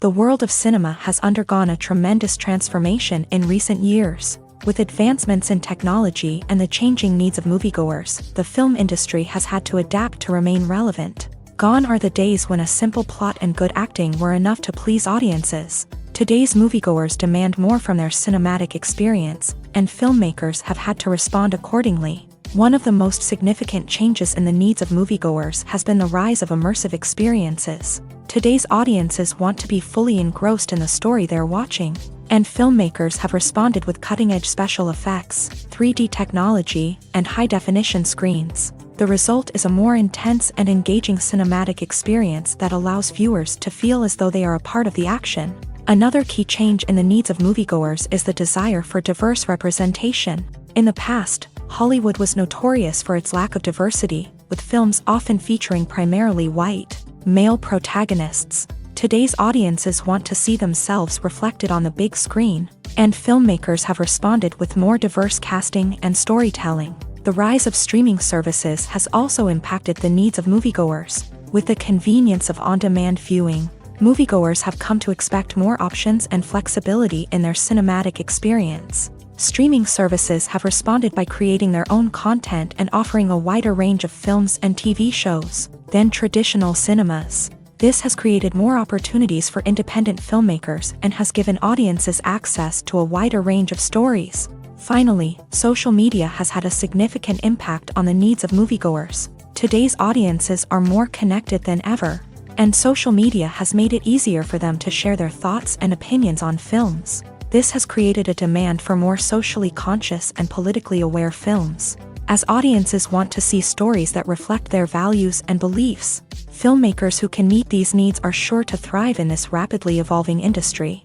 The world of cinema has undergone a tremendous transformation in recent years. With advancements in technology and the changing needs of moviegoers, the film industry has had to adapt to remain relevant. Gone are the days when a simple plot and good acting were enough to please audiences. Today's moviegoers demand more from their cinematic experience, and filmmakers have had to respond accordingly. One of the most significant changes in the needs of moviegoers has been the rise of immersive experiences. Today's audiences want to be fully engrossed in the story they're watching, and filmmakers have responded with cutting-edge special effects, 3D technology, and high-definition screens. The result is a more intense and engaging cinematic experience that allows viewers to feel as though they are a part of the action. Another key change in the needs of moviegoers is the desire for diverse representation. In the past, Hollywood was notorious for its lack of diversity, with films often featuring primarily white, male protagonists. Today's audiences want to see themselves reflected on the big screen, and filmmakers have responded with more diverse casting and storytelling. The rise of streaming services has also impacted the needs of moviegoers. With the convenience of on-demand viewing, moviegoers have come to expect more options and flexibility in their cinematic experience. Streaming services have responded by creating their own content and offering a wider range of films and TV shows than traditional cinemas. This has created more opportunities for independent filmmakers and has given audiences access to a wider range of stories. Finally, social media has had a significant impact on the needs of moviegoers. Today's audiences are more connected than ever, and social media has made it easier for them to share their thoughts and opinions on films. This has created a demand for more socially conscious and politically aware films. as audiences want to see stories that reflect their values and beliefs. Filmmakers who can meet these needs are sure to thrive in this rapidly evolving industry.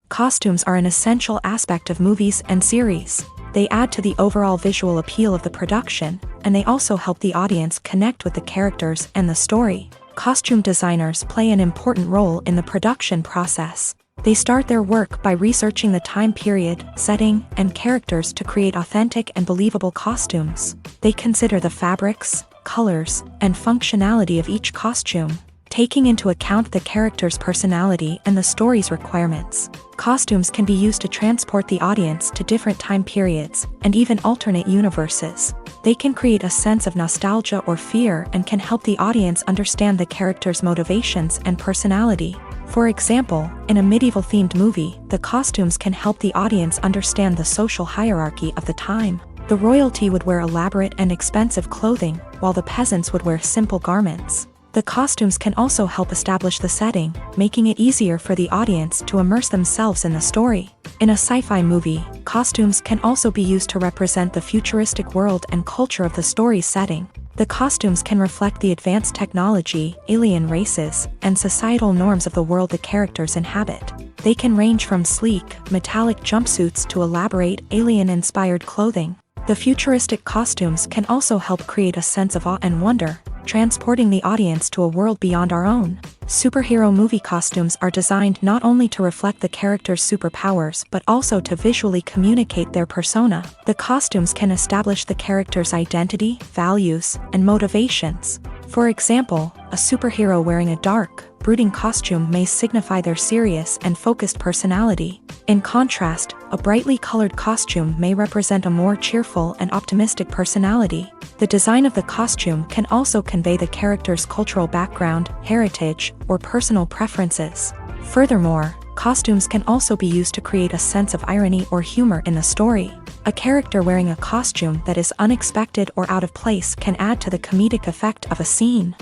Costumes are an essential aspect of movies and series. They add to the overall visual appeal of the production, and they also help the audience connect with the characters and the story. Costume designers play an important role in the production process. They start their work by researching the time period, setting, and characters to create authentic and believable costumes. They consider the fabrics, colors, and functionality of each costume, taking into account the character's personality and the story's requirements. Costumes can be used to transport the audience to different time periods and even alternate universes. They can create a sense of nostalgia or fear and can help the audience understand the character's motivations and personality. For example, in a medieval-themed movie, the costumes can help the audience understand the social hierarchy of the time. The royalty would wear elaborate and expensive clothing, while the peasants would wear simple garments. The costumes can also help establish the setting, making it easier for the audience to immerse themselves in the story. In a sci-fi movie, costumes can also be used to represent the futuristic world and culture of the story's setting. The costumes can reflect the advanced technology, alien races, and societal norms of the world the characters inhabit. They can range from sleek, metallic jumpsuits to elaborate, alien-inspired clothing. The futuristic costumes can also help create a sense of awe and wonder, transporting the audience to a world beyond our own. Superhero movie costumes are designed not only to reflect the character's superpowers but also to visually communicate their persona. The costumes can establish the character's identity, values, and motivations. For example, a superhero wearing a dark, brooding costume may signify their serious and focused personality. In contrast, a brightly colored costume may represent a more cheerful and optimistic personality. The design of the costume can also convey the character's cultural background, heritage, or personal preferences. Furthermore, costumes can also be used to create a sense of irony or humor in the story. A character wearing a costume that is unexpected or out of place can add to the comedic effect of a scene.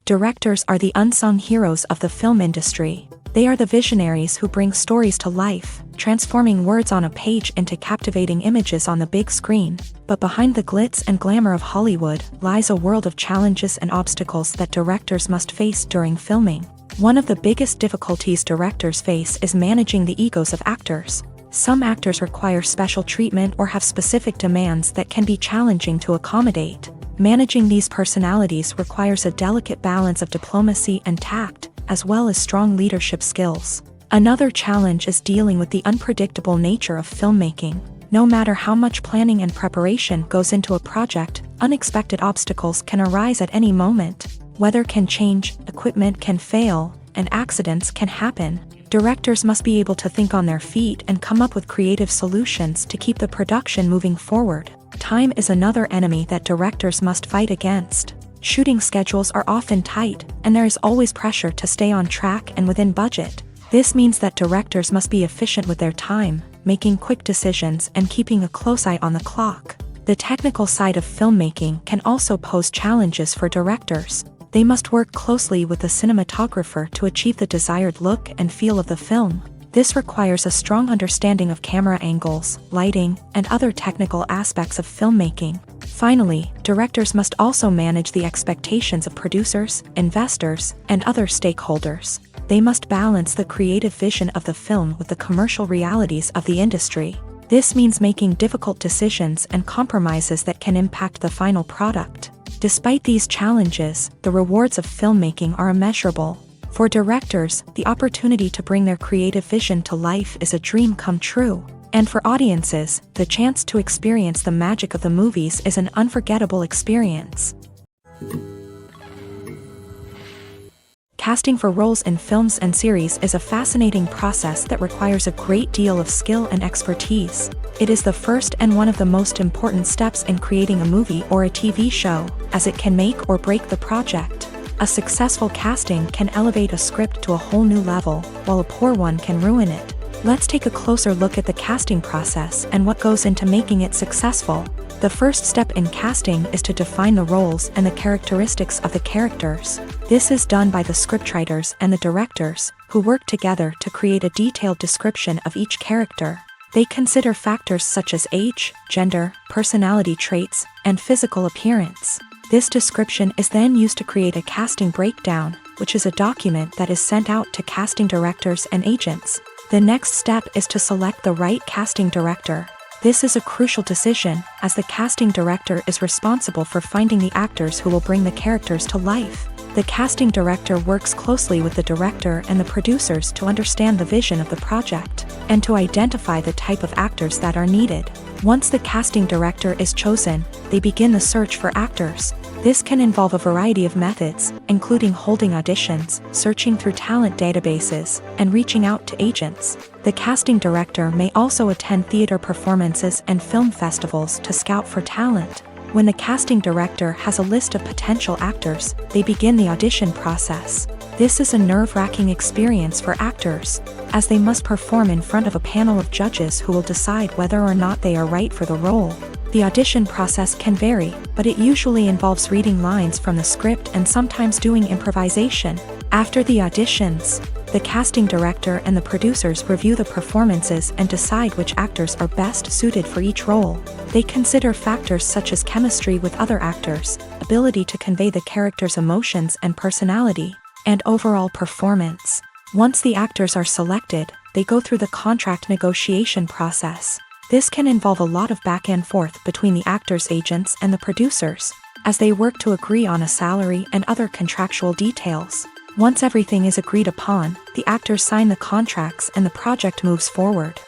Directors are the unsung heroes of the film industry. They are the visionaries who bring stories to life, transforming words on a page into captivating images on the big screen. But behind the glitz and glamour of Hollywood lies a world of challenges and obstacles that directors must face during filming. One of the biggest difficulties directors face is managing the egos of actors. Some actors require special treatment or have specific demands that can be challenging to accommodate. Managing these personalities requires a delicate balance of diplomacy and tact, as well as strong leadership skills. Another challenge is dealing with the unpredictable nature of filmmaking. No matter how much planning and preparation goes into a project, unexpected obstacles can arise at any moment. Weather can change, equipment can fail, and accidents can happen. Directors must be able to think on their feet and come up with creative solutions to keep the production moving forward. Time is another enemy that directors must fight against. Shooting schedules are often tight, and there is always pressure to stay on track and within budget. This means that directors must be efficient with their time, making quick decisions and keeping a close eye on the clock. The technical side of filmmaking can also pose challenges for directors. They must work closely with the cinematographer to achieve the desired look and feel of the film. This requires a strong understanding of camera angles, lighting, and other technical aspects of filmmaking. Finally, directors must also manage the expectations of producers, investors, and other stakeholders. They must balance the creative vision of the film with the commercial realities of the industry. This means making difficult decisions and compromises that can impact the final product. Despite these challenges, the rewards of filmmaking are immeasurable. For directors, the opportunity to bring their creative vision to life is a dream come true. And for audiences, the chance to experience the magic of the movies is an unforgettable experience. Casting for roles in films and series is a fascinating process that requires a great deal of skill and expertise. It is the first and one of the most important steps in creating a movie or a TV show, as it can make or break the project. A successful casting can elevate a script to a whole new level, while a poor one can ruin it. Let's take a closer look at the casting process and what goes into making it successful. The first step in casting is to define the roles and the characteristics of the characters. This is done by the scriptwriters and the directors, who work together to create a detailed description of each character. They consider factors such as age, gender, personality traits, and physical appearance. This description is then used to create a casting breakdown, which is a document that is sent out to casting directors and agents. The next step is to select the right casting director. This is a crucial decision, as the casting director is responsible for finding the actors who will bring the characters to life. The casting director works closely with the director and the producers to understand the vision of the project, and to identify the type of actors that are needed. Once the casting director is chosen, they begin the search for actors. This can involve a variety of methods, including holding auditions, searching through talent databases, and reaching out to agents. The casting director may also attend theater performances and film festivals to scout for talent. When the casting director has a list of potential actors, they begin the audition process. This is a nerve-wracking experience for actors, as they must perform in front of a panel of judges who will decide whether or not they are right for the role. The audition process can vary, but it usually involves reading lines from the script and sometimes doing improvisation. After the auditions, the casting director and the producers review the performances and decide which actors are best suited for each role. They consider factors such as chemistry with other actors, ability to convey the character's emotions and personality, and overall performance. Once the actors are selected, they go through the contract negotiation process. This can involve a lot of back and forth between the actors' agents and the producers, as they work to agree on a salary and other contractual details. Once everything is agreed upon, the actors sign the contracts and the project moves forward.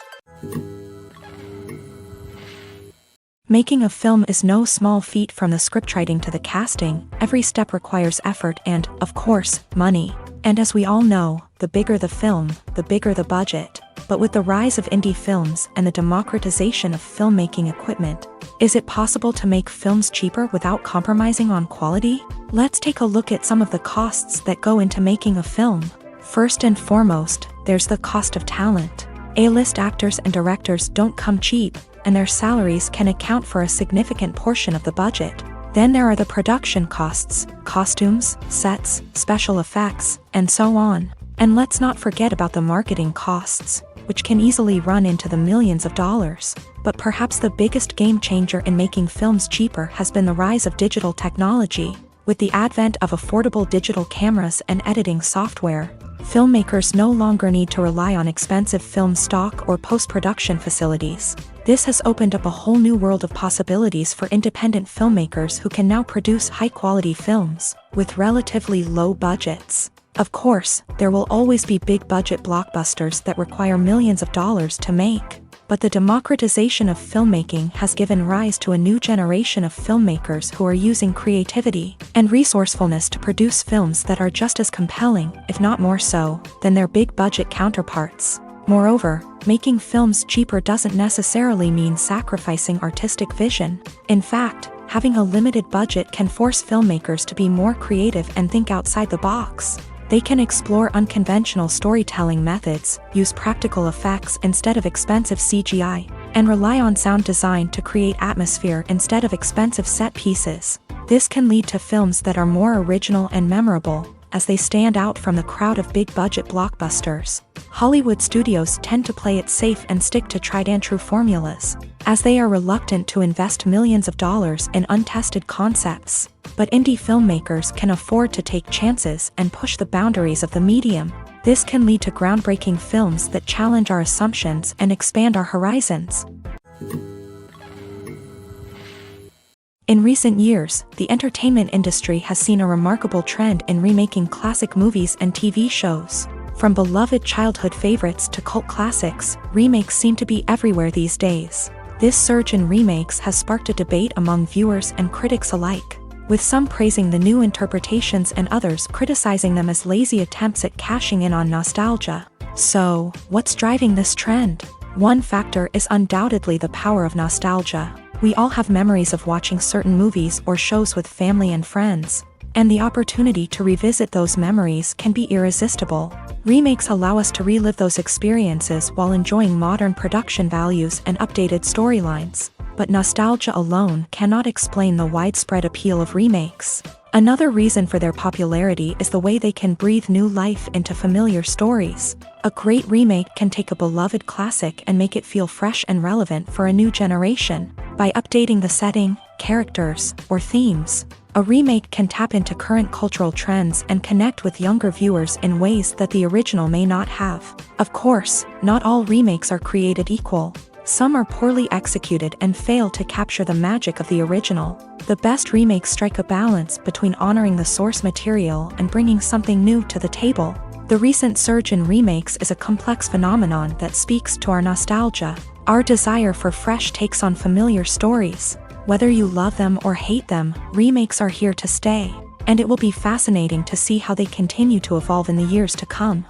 Making a film is no small feat. From the scriptwriting to the casting, every step requires effort and, of course, money. And as we all know, the bigger the film, the bigger the budget. But with the rise of indie films and the democratization of filmmaking equipment, is it possible to make films cheaper without compromising on quality? Let's take a look at some of the costs that go into making a film. First and foremost, there's the cost of talent. A-list actors and directors don't come cheap, and their salaries can account for a significant portion of the budget. Then there are the production costs, costumes, sets, special effects, and so on. And let's not forget about the marketing costs, which can easily run into the millions of dollars. But perhaps the biggest game changer in making films cheaper has been the rise of digital technology. With the advent of affordable digital cameras and editing software, filmmakers no longer need to rely on expensive film stock or post-production facilities. This has opened up a whole new world of possibilities for independent filmmakers who can now produce high-quality films with relatively low budgets. Of course, there will always be big-budget blockbusters that require millions of dollars to make. But the democratization of filmmaking has given rise to a new generation of filmmakers who are using creativity and resourcefulness to produce films that are just as compelling, if not more so, than their big-budget counterparts. Moreover, making films cheaper doesn't necessarily mean sacrificing artistic vision. In fact, having a limited budget can force filmmakers to be more creative and think outside the box. They can explore unconventional storytelling methods, use practical effects instead of expensive CGI, and rely on sound design to create atmosphere instead of expensive set pieces. This can lead to films that are more original and memorable, as they stand out from the crowd of big-budget blockbusters. Hollywood studios tend to play it safe and stick to tried-and-true formulas, as they are reluctant to invest millions of dollars in untested concepts. But indie filmmakers can afford to take chances and push the boundaries of the medium. This can lead to groundbreaking films that challenge our assumptions and expand our horizons. In recent years, the entertainment industry has seen a remarkable trend in remaking classic movies and TV shows. From beloved childhood favorites to cult classics, remakes seem to be everywhere these days. This surge in remakes has sparked a debate among viewers and critics alike, with some praising the new interpretations and others criticizing them as lazy attempts at cashing in on nostalgia. So, what's driving this trend? One factor is undoubtedly the power of nostalgia. We all have memories of watching certain movies or shows with family and friends, and the opportunity to revisit those memories can be irresistible. Remakes allow us to relive those experiences while enjoying modern production values and updated storylines. but nostalgia alone cannot explain the widespread appeal of remakes. Another reason for their popularity is the way they can breathe new life into familiar stories. A great remake can take a beloved classic and make it feel fresh and relevant for a new generation. By updating the setting, characters, or themes, a remake can tap into current cultural trends and connect with younger viewers in ways that the original may not have. Of course, not all remakes are created equal. Some are poorly executed and fail to capture the magic of the original. The best remakes strike a balance between honoring the source material and bringing something new to the table. The recent surge in remakes is a complex phenomenon that speaks to our nostalgia, our desire for fresh takes on familiar stories. Whether you love them or hate them, remakes are here to stay, and it will be fascinating to see how they continue to evolve in the years to come.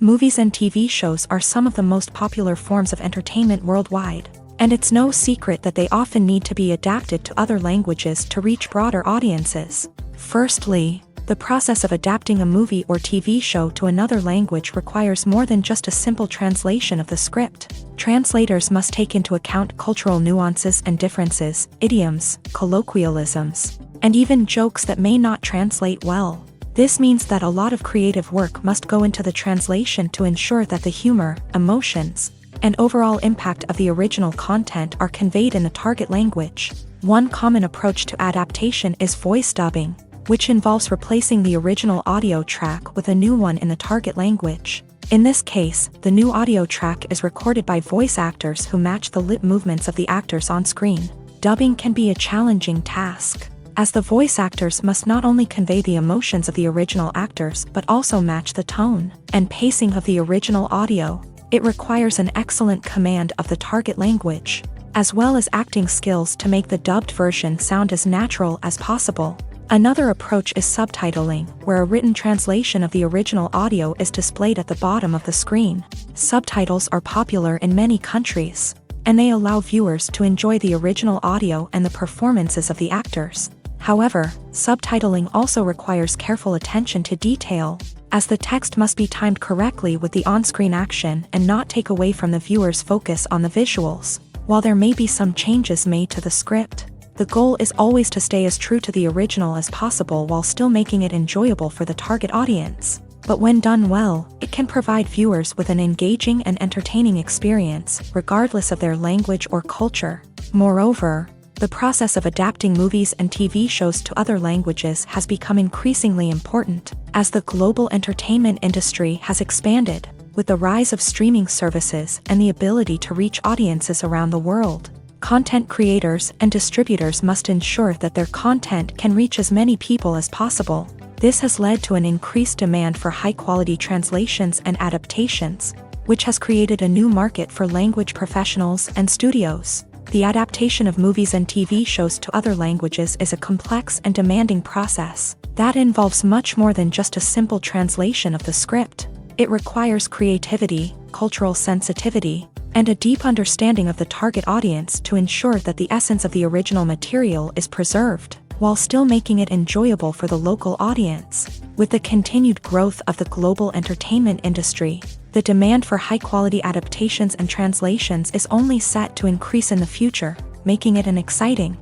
Movies and TV shows are some of the most popular forms of entertainment worldwide, and it's no secret that they often need to be adapted to other languages to reach broader audiences. Firstly, the process of adapting a movie or TV show to another language requires more than just a simple translation of the script. Translators must take into account cultural nuances and differences, idioms, colloquialisms, and even jokes that may not translate well. This means that a lot of creative work must go into the translation to ensure that the humor, emotions, and overall impact of the original content are conveyed in the target language. One common approach to adaptation is voice dubbing, which involves replacing the original audio track with a new one in the target language. In this case, the new audio track is recorded by voice actors who match the lip movements of the actors on screen. Dubbing can be a challenging task, as the voice actors must not only convey the emotions of the original actors but also match the tone and pacing of the original audio. It requires an excellent command of the target language, as well as acting skills to make the dubbed version sound as natural as possible. Another approach is subtitling, where a written translation of the original audio is displayed at the bottom of the screen. Subtitles are popular in many countries, and they allow viewers to enjoy the original audio and the performances of the actors. However, subtitling also requires careful attention to detail, as the text must be timed correctly with the on-screen action and not take away from the viewer's focus on the visuals. While there may be some changes made to the script, the goal is always to stay as true to the original as possible while still making it enjoyable for the target audience. But when done well, it can provide viewers with an engaging and entertaining experience, regardless of their language or culture. Moreover, the process of adapting movies and TV shows to other languages has become increasingly important, as the global entertainment industry has expanded, with the rise of streaming services and the ability to reach audiences around the world. Content creators and distributors must ensure that their content can reach as many people as possible. This has led to an increased demand for high-quality translations and adaptations, which has created a new market for language professionals and studios. The adaptation of movies and TV shows to other languages is a complex and demanding process that involves much more than just a simple translation of the script. It requires creativity, cultural sensitivity, and a deep understanding of the target audience to ensure that the essence of the original material is preserved, while still making it enjoyable for the local audience. With the continued growth of the global entertainment industry, the demand for high-quality adaptations and translations is only set to increase in the future, making it an exciting.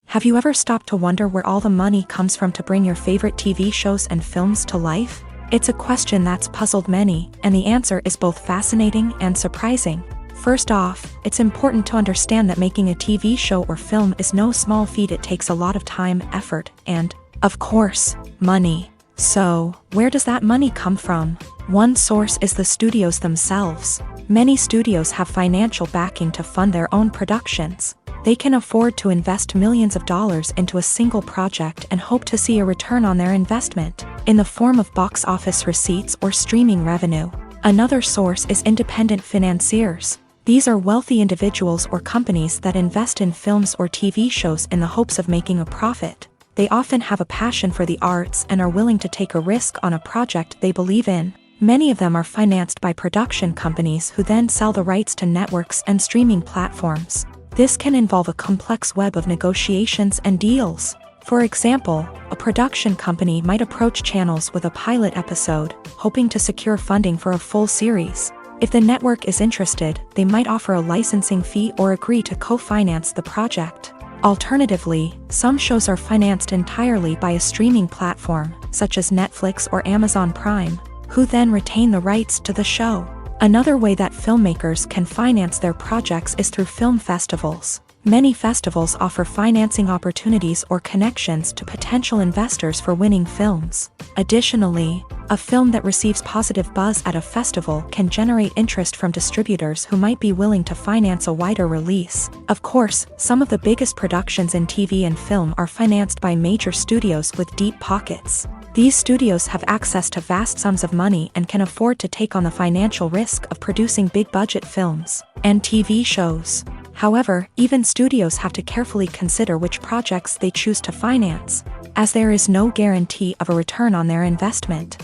Have you ever stopped to wonder where all the money comes from to bring your favorite TV shows and films to life? It's a question that's puzzled many, and the answer is both fascinating and surprising. First off, it's important to understand that making a TV show or film is no small feat. It takes a lot of time, effort, and, of course, money. So, where does that money come from? One source is the studios themselves. Many studios have financial backing to fund their own productions. They can afford to invest millions of dollars into a single project and hope to see a return on their investment, in the form of box office receipts or streaming revenue. Another source is independent financiers. These are wealthy individuals or companies that invest in films or TV shows in the hopes of making a profit. They often have a passion for the arts and are willing to take a risk on a project they believe in. Many of them are financed by production companies who then sell the rights to networks and streaming platforms. This can involve a complex web of negotiations and deals. For example, a production company might approach channels with a pilot episode, hoping to secure funding for a full series. If the network is interested, they might offer a licensing fee or agree to co-finance the project. Alternatively, some shows are financed entirely by a streaming platform, such as Netflix or Amazon Prime, who then retain the rights to the show. Another way that filmmakers can finance their projects is through film festivals. Many festivals offer financing opportunities or connections to potential investors for winning films. Additionally, a film that receives positive buzz at a festival can generate interest from distributors who might be willing to finance a wider release. Of course, some of the biggest productions in TV and film are financed by major studios with deep pockets. These studios have access to vast sums of money and can afford to take on the financial risk of producing big-budget films and TV shows. However, even studios have to carefully consider which projects they choose to finance, as there is no guarantee of a return on their investment.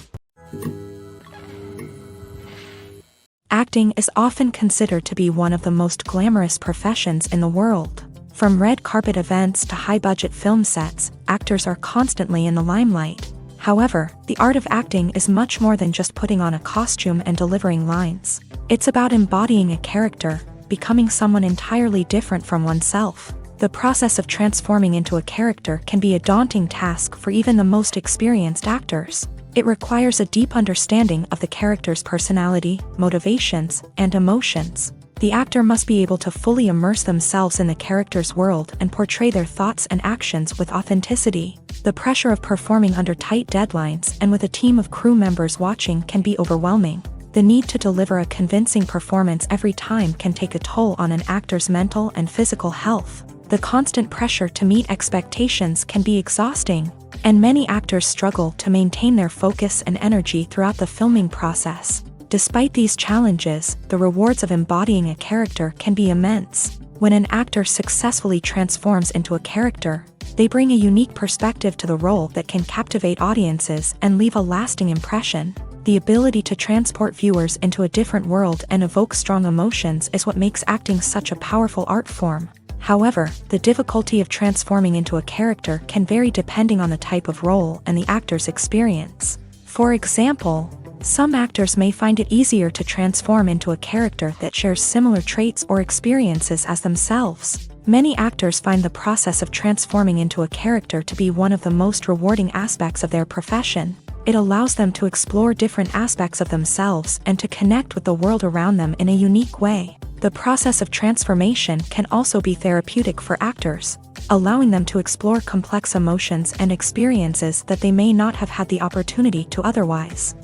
Acting is often considered to be one of the most glamorous professions in the world. From red carpet events to high-budget film sets, actors are constantly in the limelight. However, the art of acting is much more than just putting on a costume and delivering lines. It's about embodying a character, becoming someone entirely different from oneself. The process of transforming into a character can be a daunting task for even the most experienced actors. It requires a deep understanding of the character's personality, motivations, and emotions. The actor must be able to fully immerse themselves in the character's world and portray their thoughts and actions with authenticity. The pressure of performing under tight deadlines and with a team of crew members watching can be overwhelming. The need to deliver a convincing performance every time can take a toll on an actor's mental and physical health. The constant pressure to meet expectations can be exhausting, and many actors struggle to maintain their focus and energy throughout the filming process. Despite these challenges, the rewards of embodying a character can be immense. When an actor successfully transforms into a character, they bring a unique perspective to the role that can captivate audiences and leave a lasting impression. The ability to transport viewers into a different world and evoke strong emotions is what makes acting such a powerful art form. However, the difficulty of transforming into a character can vary depending on the type of role and the actor's experience. For example, some actors may find it easier to transform into a character that shares similar traits or experiences as themselves. Many actors find the process of transforming into a character to be one of the most rewarding aspects of their profession. It allows them to explore different aspects of themselves and to connect with the world around them in a unique way. The process of transformation can also be therapeutic for actors, allowing them to explore complex emotions and experiences that they may not have had the opportunity to otherwise.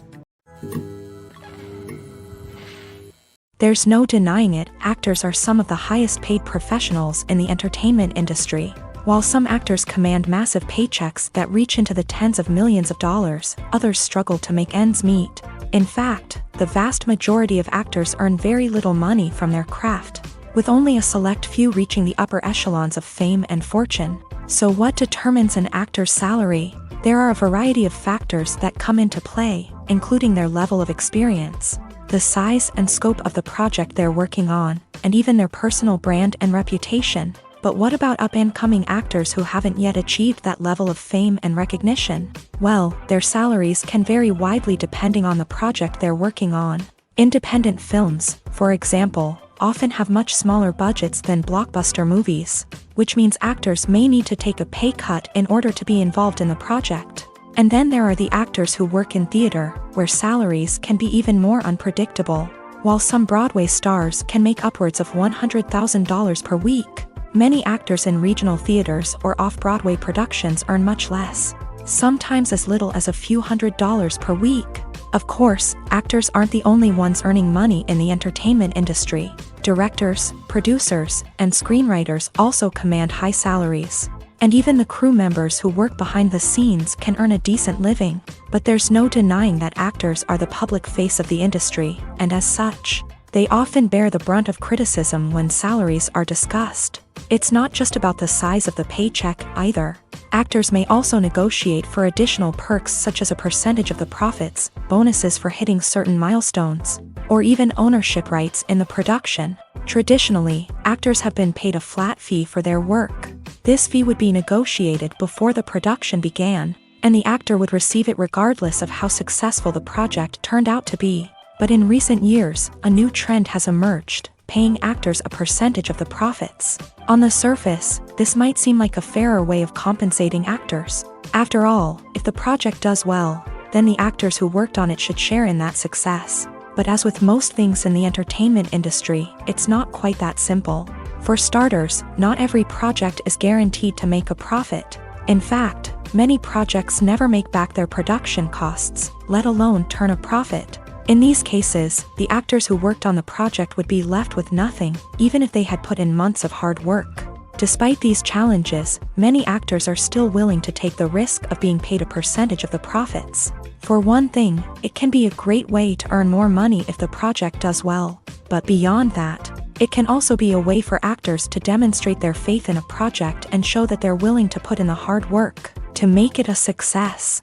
There's no denying it, actors are some of the highest paid professionals in the entertainment industry. While some actors command massive paychecks that reach into the tens of millions of dollars, others struggle to make ends meet. In fact, the vast majority of actors earn very little money from their craft, with only a select few reaching the upper echelons of fame and fortune. So what determines an actor's salary? There are a variety of factors that come into play, including their level of experience, the size and scope of the project they're working on, and even their personal brand and reputation. But what about up-and-coming actors who haven't yet achieved that level of fame and recognition? Well, their salaries can vary widely depending on the project they're working on. Independent films, for example, often have much smaller budgets than blockbuster movies, which means actors may need to take a pay cut in order to be involved in the project. And then there are the actors who work in theater, where salaries can be even more unpredictable. While some Broadway stars can make upwards of $100,000 per week, many actors in regional theaters or off-Broadway productions earn much less, sometimes as little as a few $100s per week. Of course, actors aren't the only ones earning money in the entertainment industry. Directors, producers, and screenwriters also command high salaries. And even the crew members who work behind the scenes can earn a decent living. But there's no denying that actors are the public face of the industry, and as such, they often bear the brunt of criticism when salaries are discussed. It's not just about the size of the paycheck either. Actors may also negotiate for additional perks such as a percentage of the profits, bonuses for hitting certain milestones, or even ownership rights in the production. Traditionally, actors have been paid a flat fee for their work. This fee would be negotiated before the production began, and the actor would receive it regardless of how successful the project turned out to be. But in recent years, a new trend has emerged, paying actors a percentage of the profits. On the surface, this might seem like a fairer way of compensating actors. After all, if the project does well, then the actors who worked on it should share in that success. But as with most things in the entertainment industry, it's not quite that simple. For starters, not every project is guaranteed to make a profit. In fact, many projects never make back their production costs, let alone turn a profit. In these cases, the actors who worked on the project would be left with nothing, even if they had put in months of hard work. Despite these challenges, many actors are still willing to take the risk of being paid a percentage of the profits. For one thing, it can be a great way to earn more money if the project does well. But beyond that, it can also be a way for actors to demonstrate their faith in a project and show that they're willing to put in the hard work to make it a success.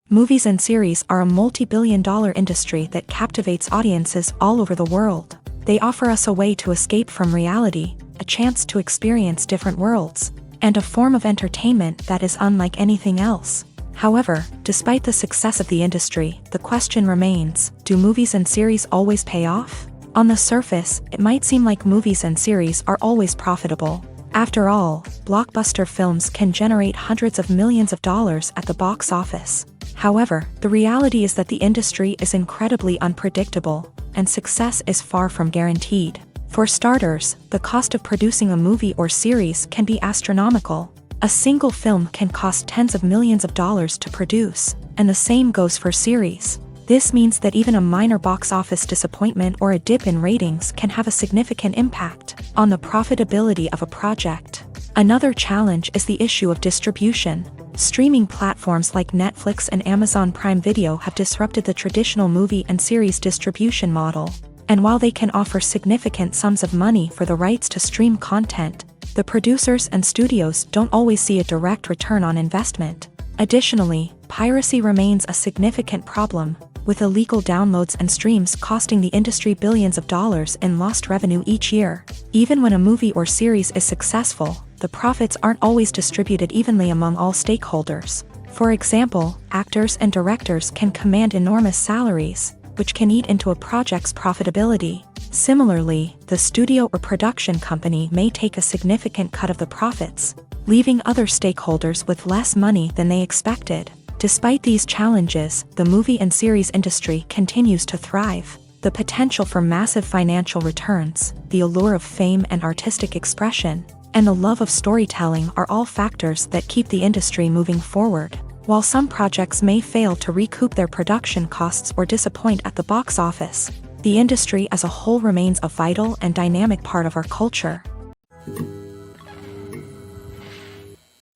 Movies and series are a multi-billion-dollar industry that captivates audiences all over the world. They offer us a way to escape from reality, a chance to experience different worlds, and a form of entertainment that is unlike anything else. However, despite the success of the industry, the question remains, do movies and series always pay off? On the surface, it might seem like movies and series are always profitable. After all, blockbuster films can generate hundreds of millions of dollars at the box office. However, the reality is that the industry is incredibly unpredictable, and success is far from guaranteed. For starters, the cost of producing a movie or series can be astronomical. A single film can cost tens of millions of dollars to produce, and the same goes for series. This means that even a minor box office disappointment or a dip in ratings can have a significant impact on the profitability of a project. Another challenge is the issue of distribution. Streaming platforms like Netflix and Amazon Prime Video have disrupted the traditional movie and series distribution model. And while they can offer significant sums of money for the rights to stream content, the producers and studios don't always see a direct return on investment. Additionally, piracy remains a significant problem, with illegal downloads and streams costing the industry billions of dollars in lost revenue each year. Even when a movie or series is successful, the profits aren't always distributed evenly among all stakeholders. For example, actors and directors can command enormous salaries, which can eat into a project's profitability. Similarly, the studio or production company may take a significant cut of the profits, leaving other stakeholders with less money than they expected. Despite these challenges, the movie and series industry continues to thrive. The potential for massive financial returns, the allure of fame and artistic expression, and the love of storytelling are all factors that keep the industry moving forward. While some projects may fail to recoup their production costs or disappoint at the box office, the industry as a whole remains a vital and dynamic part of our culture.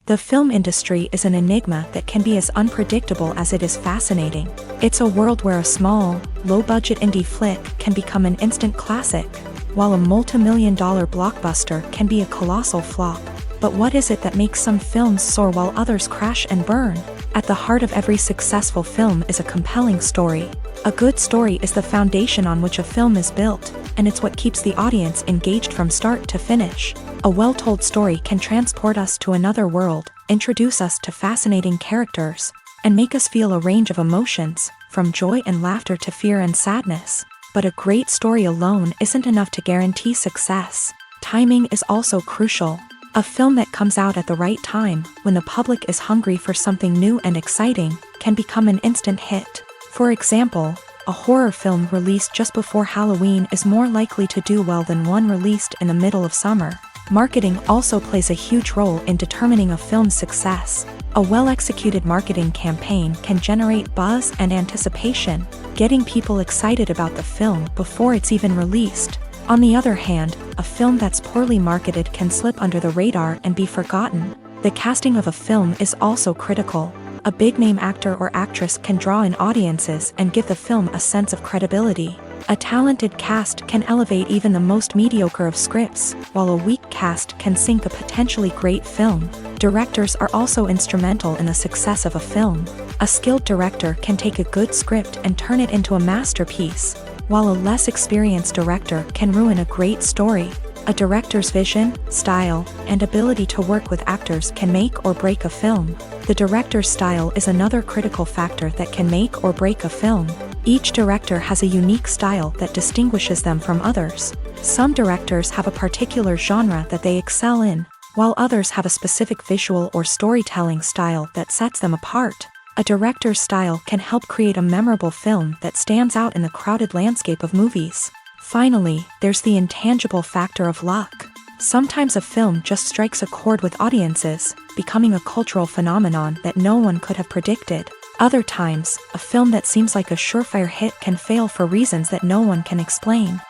The film industry is an enigma that can be as unpredictable as it is fascinating. It's a world where a small, low-budget indie flick can become an instant classic, while a multi-million-dollar blockbuster can be a colossal flop. But what is it that makes some films soar while others crash and burn? At the heart of every successful film is a compelling story. A good story is the foundation on which a film is built, and it's what keeps the audience engaged from start to finish. A well-told story can transport us to another world, introduce us to fascinating characters, and make us feel a range of emotions, from joy and laughter to fear and sadness. But a great story alone isn't enough to guarantee success. Timing is also crucial. A film that comes out at the right time, when the public is hungry for something new and exciting, can become an instant hit. For example, a horror film released just before Halloween is more likely to do well than one released in the middle of summer. Marketing also plays a huge role in determining a film's success. A well-executed marketing campaign can generate buzz and anticipation, getting people excited about the film before it's even released. On the other hand, a film that's poorly marketed can slip under the radar and be forgotten. The casting of a film is also critical. A big-name actor or actress can draw in audiences and give the film a sense of credibility. A talented cast can elevate even the most mediocre of scripts, while a weak cast can sink a potentially great film. Directors are also instrumental in the success of a film. A skilled director can take a good script and turn it into a masterpiece, while a less experienced director can ruin a great story. A director's vision, style, and ability to work with actors can make or break a film. The director's style is another critical factor that can make or break a film. Each director has a unique style that distinguishes them from others. Some directors have a particular genre that they excel in, while others have a specific visual or storytelling style that sets them apart. A director's style can help create a memorable film that stands out in the crowded landscape of movies. Finally, there's the intangible factor of luck. Sometimes a film just strikes a chord with audiences, becoming a cultural phenomenon that no one could have predicted. Other times, a film that seems like a surefire hit can fail for reasons that no one can explain.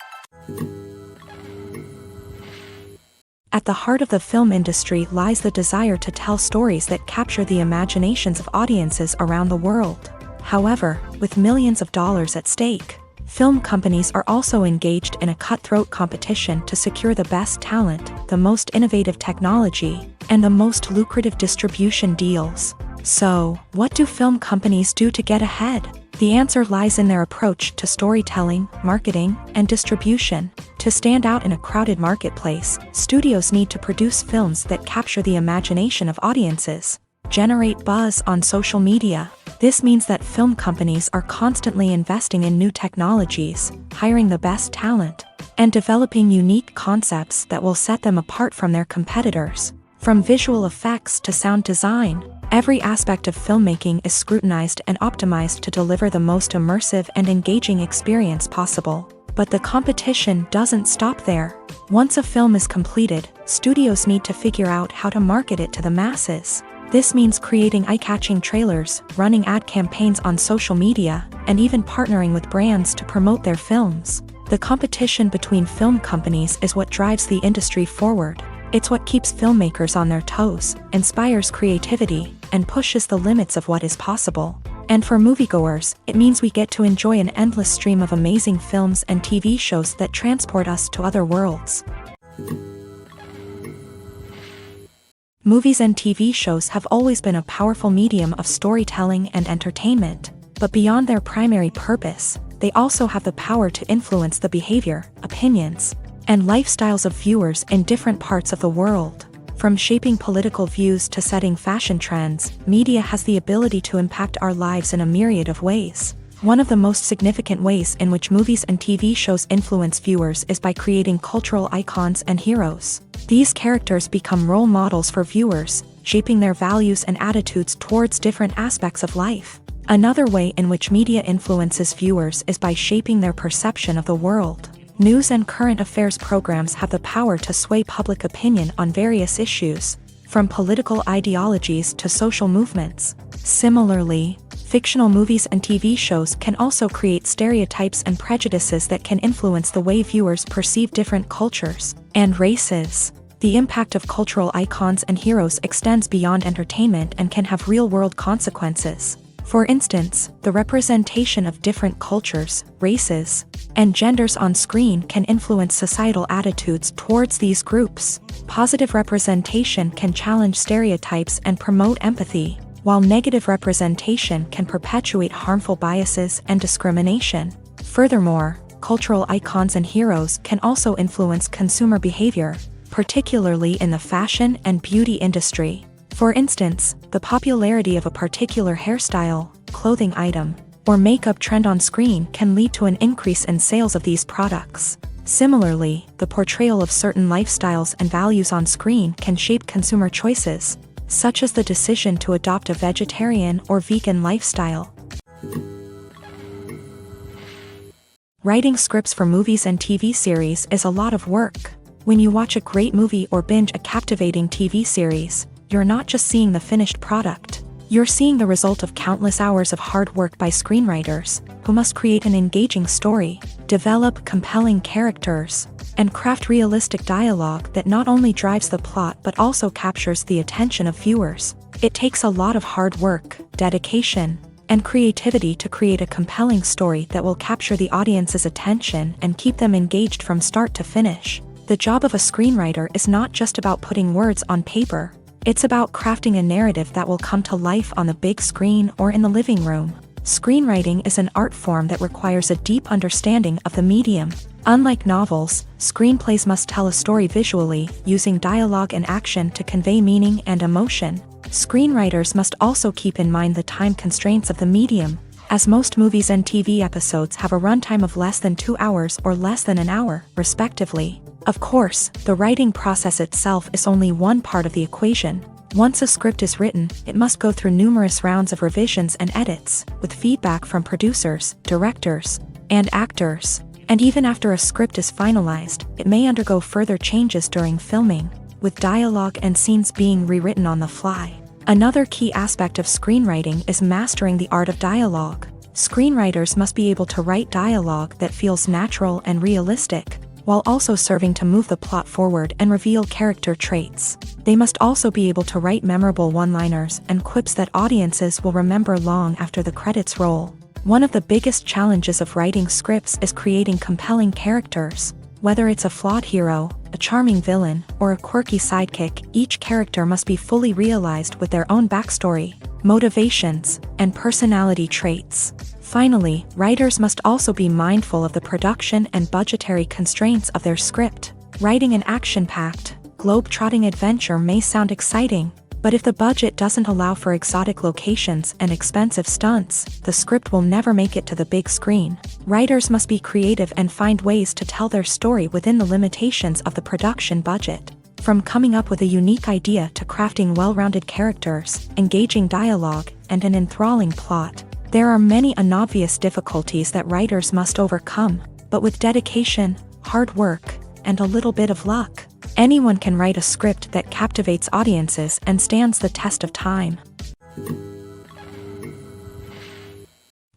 At the heart of the film industry lies the desire to tell stories that capture the imaginations of audiences around the world. However, with millions of dollars at stake, film companies are also engaged in a cutthroat competition to secure the best talent, the most innovative technology, and the most lucrative distribution deals. So, what do film companies do to get ahead? The answer lies in their approach to storytelling, marketing, and distribution. To stand out in a crowded marketplace, studios need to produce films that capture the imagination of audiences, generate buzz on social media. This means that film companies are constantly investing in new technologies, hiring the best talent, and developing unique concepts that will set them apart from their competitors. From visual effects to sound design, every aspect of filmmaking is scrutinized and optimized to deliver the most immersive and engaging experience possible. But the competition doesn't stop there. Once a film is completed, studios need to figure out how to market it to the masses. This means creating eye-catching trailers, running ad campaigns on social media, and even partnering with brands to promote their films. The competition between film companies is what drives the industry forward. It's what keeps filmmakers on their toes, inspires creativity, and pushes the limits of what is possible. And for moviegoers, it means we get to enjoy an endless stream of amazing films and TV shows that transport us to other worlds. Movies and TV shows have always been a powerful medium of storytelling and entertainment, but beyond their primary purpose, they also have the power to influence the behavior, opinions, and lifestyles of viewers in different parts of the world. From shaping political views to setting fashion trends, media has the ability to impact our lives in a myriad of ways. One of the most significant ways in which movies and TV shows influence viewers is by creating cultural icons and heroes. These characters become role models for viewers, shaping their values and attitudes towards different aspects of life. Another way in which media influences viewers is by shaping their perception of the world. News and current affairs programs have the power to sway public opinion on various issues, from political ideologies to social movements. Similarly, fictional movies and TV shows can also create stereotypes and prejudices that can influence the way viewers perceive different cultures and races. The impact of cultural icons and heroes extends beyond entertainment and can have real-world consequences. For instance, the representation of different cultures, races, and genders on screen can influence societal attitudes towards these groups. Positive representation can challenge stereotypes and promote empathy, while negative representation can perpetuate harmful biases and discrimination. Furthermore, cultural icons and heroes can also influence consumer behavior, particularly in the fashion and beauty industry. For instance, the popularity of a particular hairstyle, clothing item, or makeup trend on screen can lead to an increase in sales of these products. Similarly, the portrayal of certain lifestyles and values on screen can shape consumer choices, such as the decision to adopt a vegetarian or vegan lifestyle. Writing scripts for movies and TV series is a lot of work. When you watch a great movie or binge a captivating TV series, you're not just seeing the finished product. You're seeing the result of countless hours of hard work by screenwriters, who must create an engaging story, develop compelling characters, and craft realistic dialogue that not only drives the plot but also captures the attention of viewers. It takes a lot of hard work, dedication, and creativity to create a compelling story that will capture the audience's attention and keep them engaged from start to finish. The job of a screenwriter is not just about putting words on paper. It's about crafting a narrative that will come to life on the big screen or in the living room. Screenwriting is an art form that requires a deep understanding of the medium. Unlike novels, screenplays must tell a story visually, using dialogue and action to convey meaning and emotion. Screenwriters must also keep in mind the time constraints of the medium, as most movies and TV episodes have a runtime of less than 2 hours or less than an hour, respectively. Of course, the writing process itself is only one part of the equation. Once a script is written, it must go through numerous rounds of revisions and edits, with feedback from producers, directors, and actors. And even after a script is finalized, it may undergo further changes during filming, with dialogue and scenes being rewritten on the fly. Another key aspect of screenwriting is mastering the art of dialogue. Screenwriters must be able to write dialogue that feels natural and realistic, while also serving to move the plot forward and reveal character traits. They must also be able to write memorable one-liners and quips that audiences will remember long after the credits roll. One of the biggest challenges of writing scripts is creating compelling characters. Whether it's a flawed hero, a charming villain, or a quirky sidekick, each character must be fully realized with their own backstory, motivations, and personality traits. Finally, writers must also be mindful of the production and budgetary constraints of their script. Writing an action-packed, globe-trotting adventure may sound exciting, but if the budget doesn't allow for exotic locations and expensive stunts, the script will never make it to the big screen. Writers must be creative and find ways to tell their story within the limitations of the production budget. From coming up with a unique idea to crafting well-rounded characters, engaging dialogue, and an enthralling plot, there are many unobvious difficulties that writers must overcome, but with dedication, hard work, and a little bit of luck, anyone can write a script that captivates audiences and stands the test of time.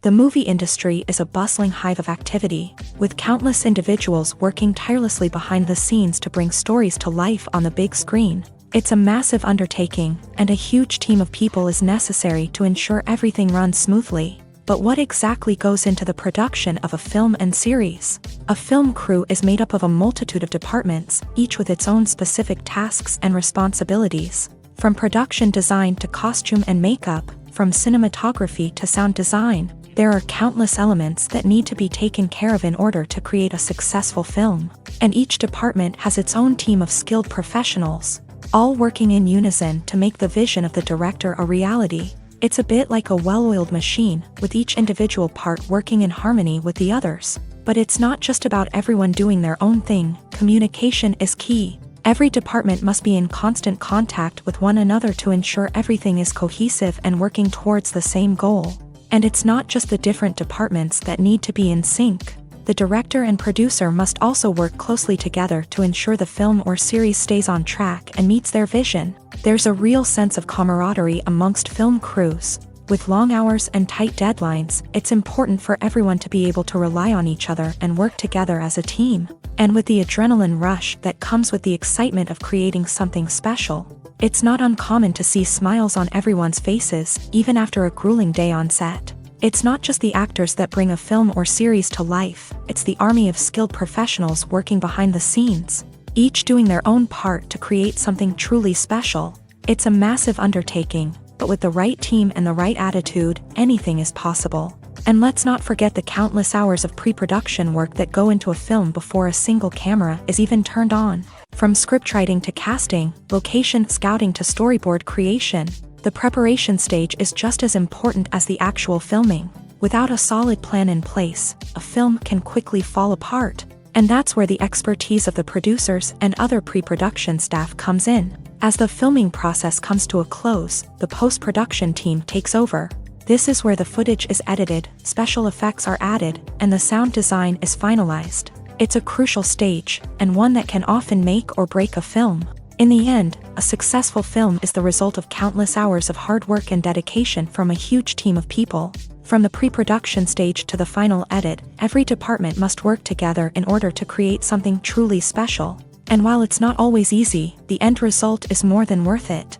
The movie industry is a bustling hive of activity, with countless individuals working tirelessly behind the scenes to bring stories to life on the big screen. It's a massive undertaking, and a huge team of people is necessary to ensure everything runs smoothly. But what exactly goes into the production of a film and series? A film crew is made up of a multitude of departments, each with its own specific tasks and responsibilities. From production design to costume and makeup, from cinematography to sound design, there are countless elements that need to be taken care of in order to create a successful film. And each department has its own team of skilled professionals, all working in unison to make the vision of the director a reality. It's a bit like a well-oiled machine, with each individual part working in harmony with the others. But it's not just about everyone doing their own thing. Communication is key. Every department must be in constant contact with one another to ensure everything is cohesive and working towards the same goal. And it's not just the different departments that need to be in sync. The director and producer must also work closely together to ensure the film or series stays on track and meets their vision. There's a real sense of camaraderie amongst film crews. With long hours and tight deadlines, it's important for everyone to be able to rely on each other and work together as a team. And with the adrenaline rush that comes with the excitement of creating something special, it's not uncommon to see smiles on everyone's faces, even after a grueling day on set. It's not just the actors that bring a film or series to life, it's the army of skilled professionals working behind the scenes, each doing their own part to create something truly special. It's a massive undertaking, but with the right team and the right attitude, anything is possible. And let's not forget the countless hours of pre-production work that go into a film before a single camera is even turned on. From scriptwriting to casting, location scouting to storyboard creation, the preparation stage is just as important as the actual filming. Without a solid plan in place, a film can quickly fall apart. And that's where the expertise of the producers and other pre-production staff comes in. As the filming process comes to a close, the post-production team takes over. This is where the footage is edited, special effects are added, and the sound design is finalized. It's a crucial stage, and one that can often make or break a film. In the end, a successful film is the result of countless hours of hard work and dedication from a huge team of people. From the pre-production stage to the final edit, every department must work together in order to create something truly special. And while it's not always easy, the end result is more than worth it.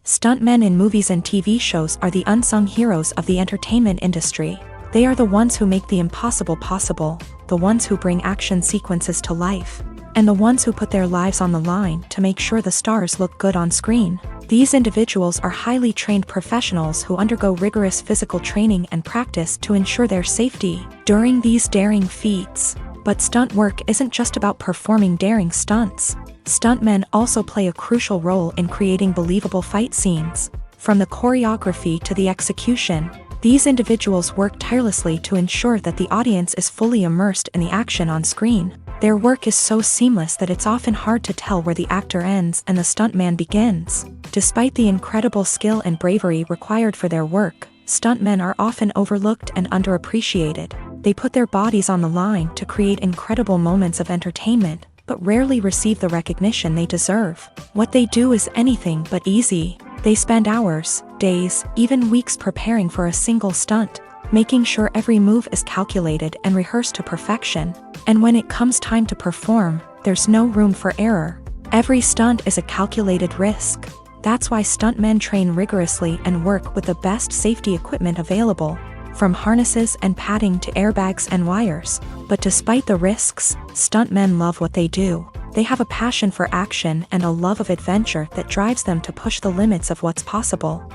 Stuntmen in movies and TV shows are the unsung heroes of the entertainment industry. They are the ones who make the impossible possible, the ones who bring action sequences to life, and the ones who put their lives on the line to make sure the stars look good on screen. These individuals are highly trained professionals who undergo rigorous physical training and practice to ensure their safety during these daring feats. But stunt work isn't just about performing daring stunts. Stuntmen also play a crucial role in creating believable fight scenes. From the choreography to the execution, these individuals work tirelessly to ensure that the audience is fully immersed in the action on screen. Their work is so seamless that it's often hard to tell where the actor ends and the stuntman begins. Despite the incredible skill and bravery required for their work, stuntmen are often overlooked and underappreciated. They put their bodies on the line to create incredible moments of entertainment, but rarely receive the recognition they deserve. What they do is anything but easy. They spend hours, days, even weeks preparing for a single stunt, making sure every move is calculated and rehearsed to perfection. And when it comes time to perform, there's no room for error. Every stunt is a calculated risk. That's why stuntmen train rigorously and work with the best safety equipment available, from harnesses and padding to airbags and wires. But despite the risks, stuntmen love what they do. They have a passion for action and a love of adventure that drives them to push the limits of what's possible.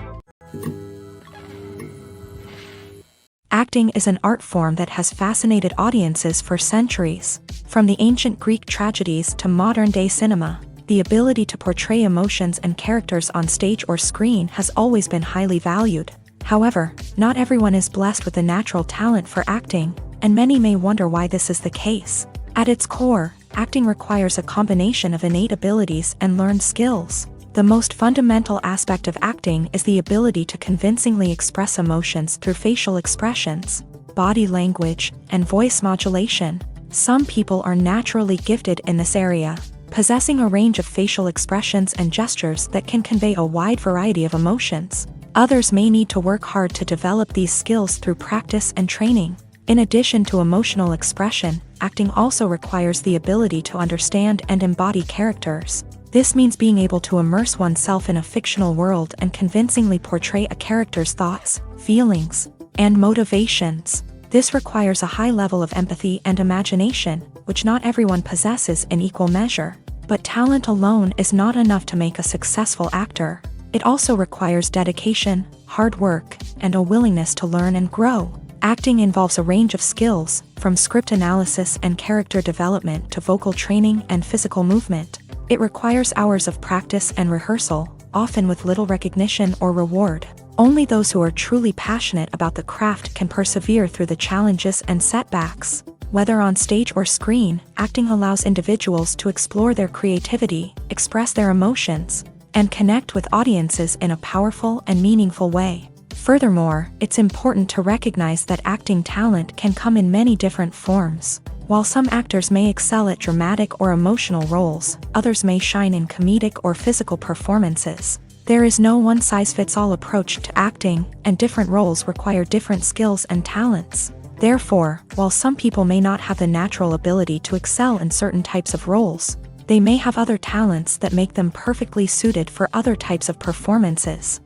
Acting is an art form that has fascinated audiences for centuries. From the ancient Greek tragedies to modern-day cinema, the ability to portray emotions and characters on stage or screen has always been highly valued. However, not everyone is blessed with a natural talent for acting, and many may wonder why this is the case. At its core, acting requires a combination of innate abilities and learned skills. The most fundamental aspect of acting is the ability to convincingly express emotions through facial expressions, body language, and voice modulation. Some people are naturally gifted in this area, possessing a range of facial expressions and gestures that can convey a wide variety of emotions. Others may need to work hard to develop these skills through practice and training. In addition to emotional expression, acting also requires the ability to understand and embody characters. This means being able to immerse oneself in a fictional world and convincingly portray a character's thoughts, feelings, and motivations. This requires a high level of empathy and imagination, which not everyone possesses in equal measure. But talent alone is not enough to make a successful actor. It also requires dedication, hard work, and a willingness to learn and grow. Acting involves a range of skills, from script analysis and character development to vocal training and physical movement. It requires hours of practice and rehearsal, often with little recognition or reward. Only those who are truly passionate about the craft can persevere through the challenges and setbacks. Whether on stage or screen, acting allows individuals to explore their creativity, express their emotions, and connect with audiences in a powerful and meaningful way. Furthermore, it's important to recognize that acting talent can come in many different forms. While some actors may excel at dramatic or emotional roles, others may shine in comedic or physical performances. There is no one-size-fits-all approach to acting, and different roles require different skills and talents. Therefore, while some people may not have the natural ability to excel in certain types of roles, they may have other talents that make them perfectly suited for other types of performances.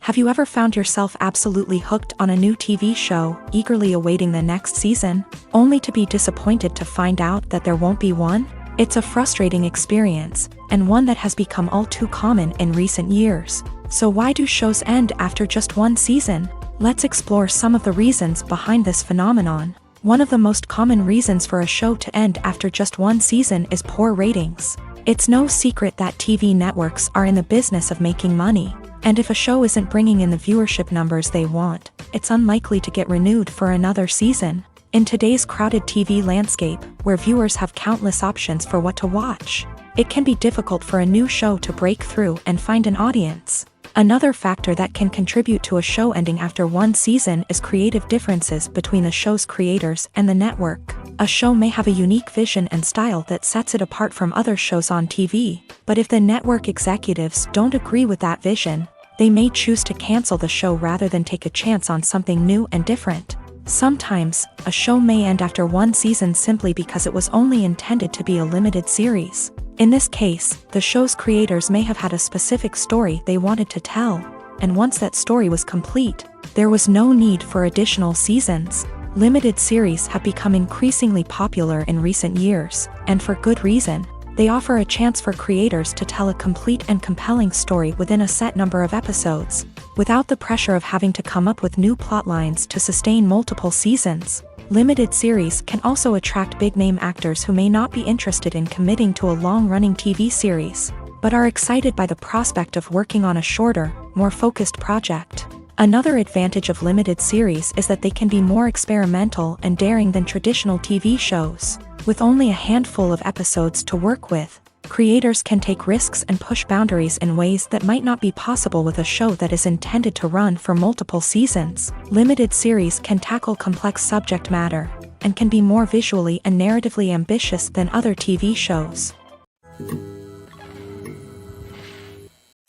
Have you ever found yourself absolutely hooked on a new TV show, eagerly awaiting the next season, only to be disappointed to find out that there won't be one? It's a frustrating experience, and one that has become all too common in recent years. So why do shows end after just one season? Let's explore some of the reasons behind this phenomenon. One of the most common reasons for a show to end after just one season is poor ratings. It's no secret that TV networks are in the business of making money. And if a show isn't bringing in the viewership numbers they want, it's unlikely to get renewed for another season. In today's crowded TV landscape, where viewers have countless options for what to watch, it can be difficult for a new show to break through and find an audience. Another factor that can contribute to a show ending after one season is creative differences between the show's creators and the network. A show may have a unique vision and style that sets it apart from other shows on TV, but if the network executives don't agree with that vision, they may choose to cancel the show rather than take a chance on something new and different. Sometimes, a show may end after one season simply because it was only intended to be a limited series. In this case, the show's creators may have had a specific story they wanted to tell, and once that story was complete, there was no need for additional seasons. Limited series have become increasingly popular in recent years, and for good reason. They offer a chance for creators to tell a complete and compelling story within a set number of episodes, without the pressure of having to come up with new plotlines to sustain multiple seasons. Limited series can also attract big-name actors who may not be interested in committing to a long-running TV series, but are excited by the prospect of working on a shorter, more focused project. Another advantage of limited series is that they can be more experimental and daring than traditional TV shows. With only a handful of episodes to work with, creators can take risks and push boundaries in ways that might not be possible with a show that is intended to run for multiple seasons. Limited series can tackle complex subject matter, and can be more visually and narratively ambitious than other TV shows.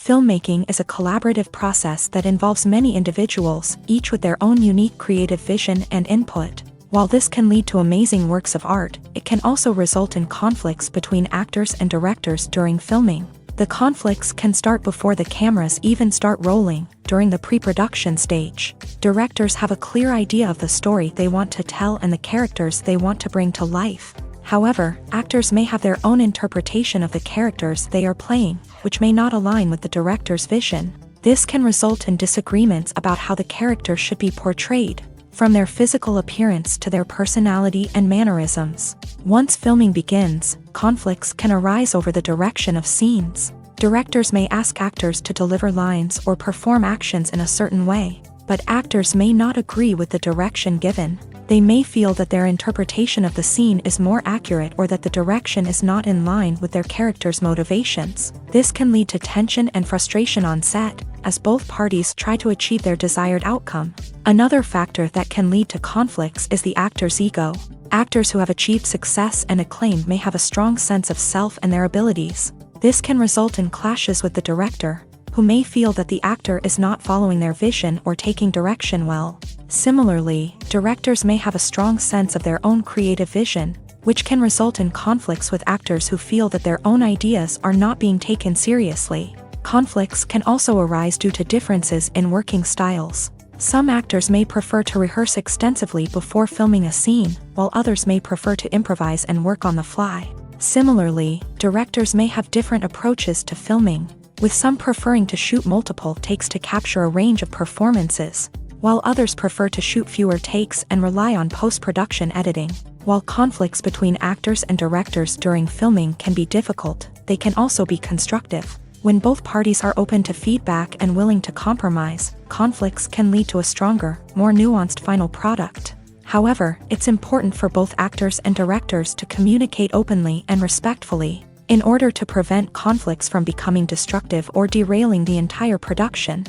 Filmmaking is a collaborative process that involves many individuals, each with their own unique creative vision and input. While this can lead to amazing works of art, it can also result in conflicts between actors and directors during filming. The conflicts can start before the cameras even start rolling, during the pre-production stage. Directors have a clear idea of the story they want to tell and the characters they want to bring to life. However, actors may have their own interpretation of the characters they are playing, which may not align with the director's vision. This can result in disagreements about how the character should be portrayed, from their physical appearance to their personality and mannerisms. Once filming begins, conflicts can arise over the direction of scenes. Directors may ask actors to deliver lines or perform actions in a certain way, but actors may not agree with the direction given. They may feel that their interpretation of the scene is more accurate or that the direction is not in line with their character's motivations. This can lead to tension and frustration on set, as both parties try to achieve their desired outcome. Another factor that can lead to conflicts is the actor's ego. Actors who have achieved success and acclaim may have a strong sense of self and their abilities. This can result in clashes with the director, who may feel that the actor is not following their vision or taking direction well. Similarly, directors may have a strong sense of their own creative vision, which can result in conflicts with actors who feel that their own ideas are not being taken seriously. Conflicts can also arise due to differences in working styles. Some actors may prefer to rehearse extensively before filming a scene, while others may prefer to improvise and work on the fly. Similarly, directors may have different approaches to filming, with some preferring to shoot multiple takes to capture a range of performances, while others prefer to shoot fewer takes and rely on post-production editing. While conflicts between actors and directors during filming can be difficult, they can also be constructive. When both parties are open to feedback and willing to compromise, conflicts can lead to a stronger, more nuanced final product. However, it's important for both actors and directors to communicate openly and respectfully, in order to prevent conflicts from becoming destructive or derailing the entire production.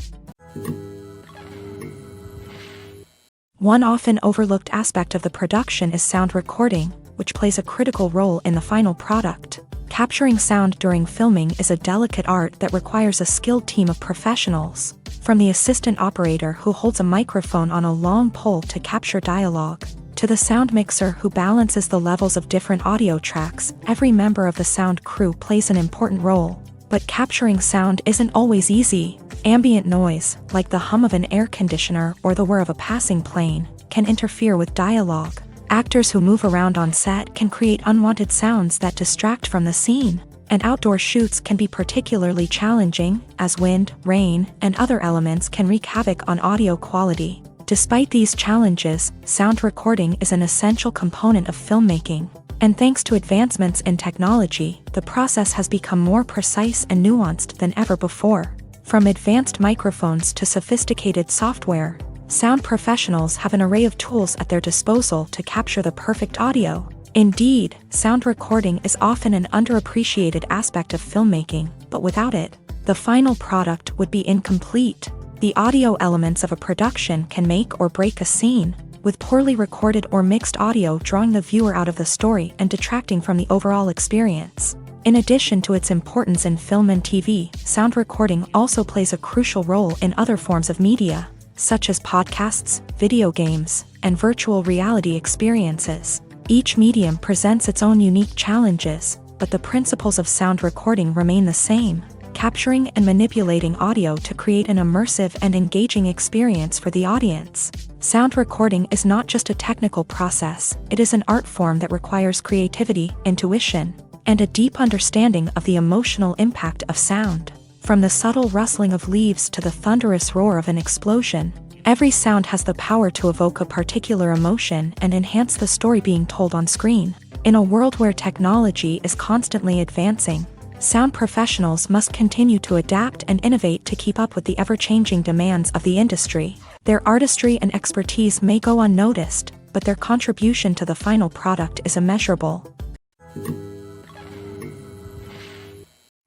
One often overlooked aspect of the production is sound recording, which plays a critical role in the final product. Capturing sound during filming is a delicate art that requires a skilled team of professionals, from the assistant operator who holds a microphone on a long pole to capture dialogue, to the sound mixer who balances the levels of different audio tracks. Every member of the sound crew plays an important role. But capturing sound isn't always easy. Ambient noise, like the hum of an air conditioner or the whir of a passing plane, can interfere with dialogue. Actors who move around on set can create unwanted sounds that distract from the scene, and outdoor shoots can be particularly challenging, as wind, rain, and other elements can wreak havoc on audio quality. Despite these challenges, sound recording is an essential component of filmmaking. And thanks to advancements in technology, the process has become more precise and nuanced than ever before. From advanced microphones to sophisticated software, sound professionals have an array of tools at their disposal to capture the perfect audio. Indeed, sound recording is often an underappreciated aspect of filmmaking, but without it, the final product would be incomplete. The audio elements of a production can make or break a scene, with poorly recorded or mixed audio drawing the viewer out of the story and detracting from the overall experience. In addition to its importance in film and TV, sound recording also plays a crucial role in other forms of media, such as podcasts, video games, and virtual reality experiences. Each medium presents its own unique challenges, but the principles of sound recording remain the same. capturing and manipulating audio to create an immersive and engaging experience for the audience. Sound recording is not just a technical process, it is an art form that requires creativity, intuition, and a deep understanding of the emotional impact of sound. From the subtle rustling of leaves to the thunderous roar of an explosion, every sound has the power to evoke a particular emotion and enhance the story being told on screen. In a world where technology is constantly advancing, sound professionals must continue to adapt and innovate to keep up with the ever-changing demands of the industry. Their artistry and expertise may go unnoticed, but their contribution to the final product is immeasurable.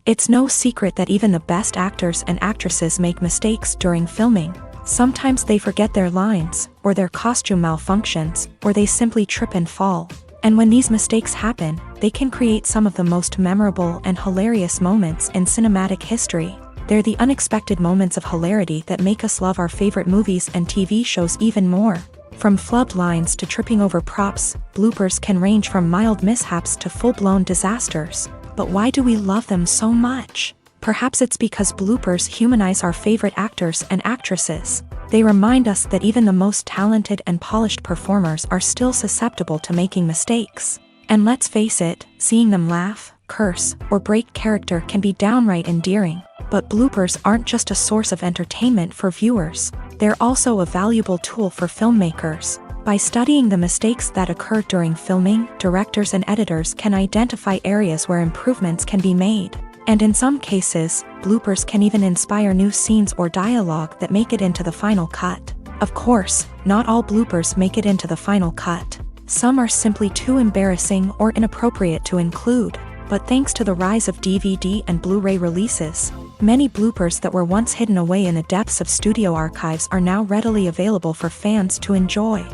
It's no secret that even the best actors and actresses make mistakes during filming. Sometimes they forget their lines, or their costume malfunctions, or they simply trip and fall. And when these mistakes happen, they can create some of the most memorable and hilarious moments in cinematic history. They're the unexpected moments of hilarity that make us love our favorite movies and TV shows even more. From flubbed lines to tripping over props, bloopers can range from mild mishaps to full-blown disasters. But why do we love them so much? Perhaps it's because bloopers humanize our favorite actors and actresses. They remind us that even the most talented and polished performers are still susceptible to making mistakes. And let's face it, seeing them laugh, curse, or break character can be downright endearing. But bloopers aren't just a source of entertainment for viewers. They're also a valuable tool for filmmakers. By studying the mistakes that occur during filming, directors and editors can identify areas where improvements can be made. And in some cases, bloopers can even inspire new scenes or dialogue that make it into the final cut. Of course, not all bloopers make it into the final cut. Some are simply too embarrassing or inappropriate to include. But thanks to the rise of DVD and Blu-ray releases, many bloopers that were once hidden away in the depths of studio archives are now readily available for fans to enjoy.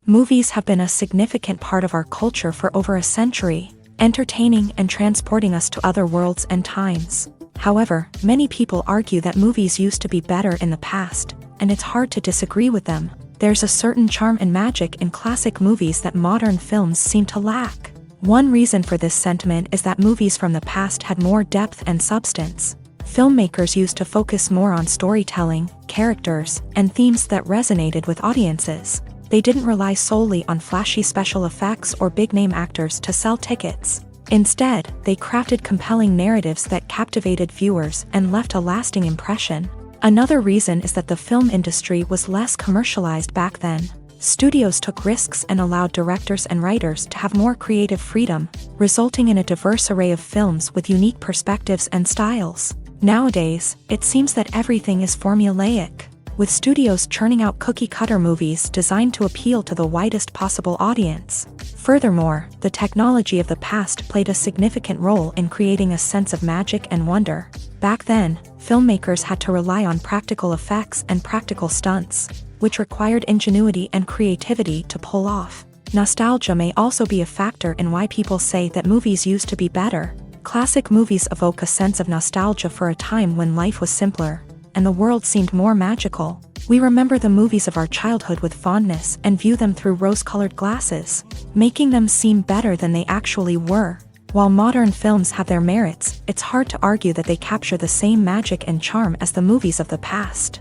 Movies have been a significant part of our culture for over a century, entertaining and transporting us to other worlds and times. However, many people argue that movies used to be better in the past, and it's hard to disagree with them. There's a certain charm and magic in classic movies that modern films seem to lack. One reason for this sentiment is that movies from the past had more depth and substance. Filmmakers used to focus more on storytelling, characters, and themes that resonated with audiences. They didn't rely solely on flashy special effects or big-name actors to sell tickets. Instead, they crafted compelling narratives that captivated viewers and left a lasting impression. Another reason is that the film industry was less commercialized back then. Studios took risks and allowed directors and writers to have more creative freedom, resulting in a diverse array of films with unique perspectives and styles. Nowadays, it seems that everything is formulaic, with studios churning out cookie-cutter movies designed to appeal to the widest possible audience. Furthermore, the technology of the past played a significant role in creating a sense of magic and wonder. Back then, filmmakers had to rely on practical effects and practical stunts, which required ingenuity and creativity to pull off. Nostalgia may also be a factor in why people say that movies used to be better. Classic movies evoke a sense of nostalgia for a time when life was simpler, and the world seemed more magical. We remember the movies of our childhood with fondness and view them through rose-colored glasses, making them seem better than they actually were. While modern films have their merits, it's hard to argue that they capture the same magic and charm as the movies of the past.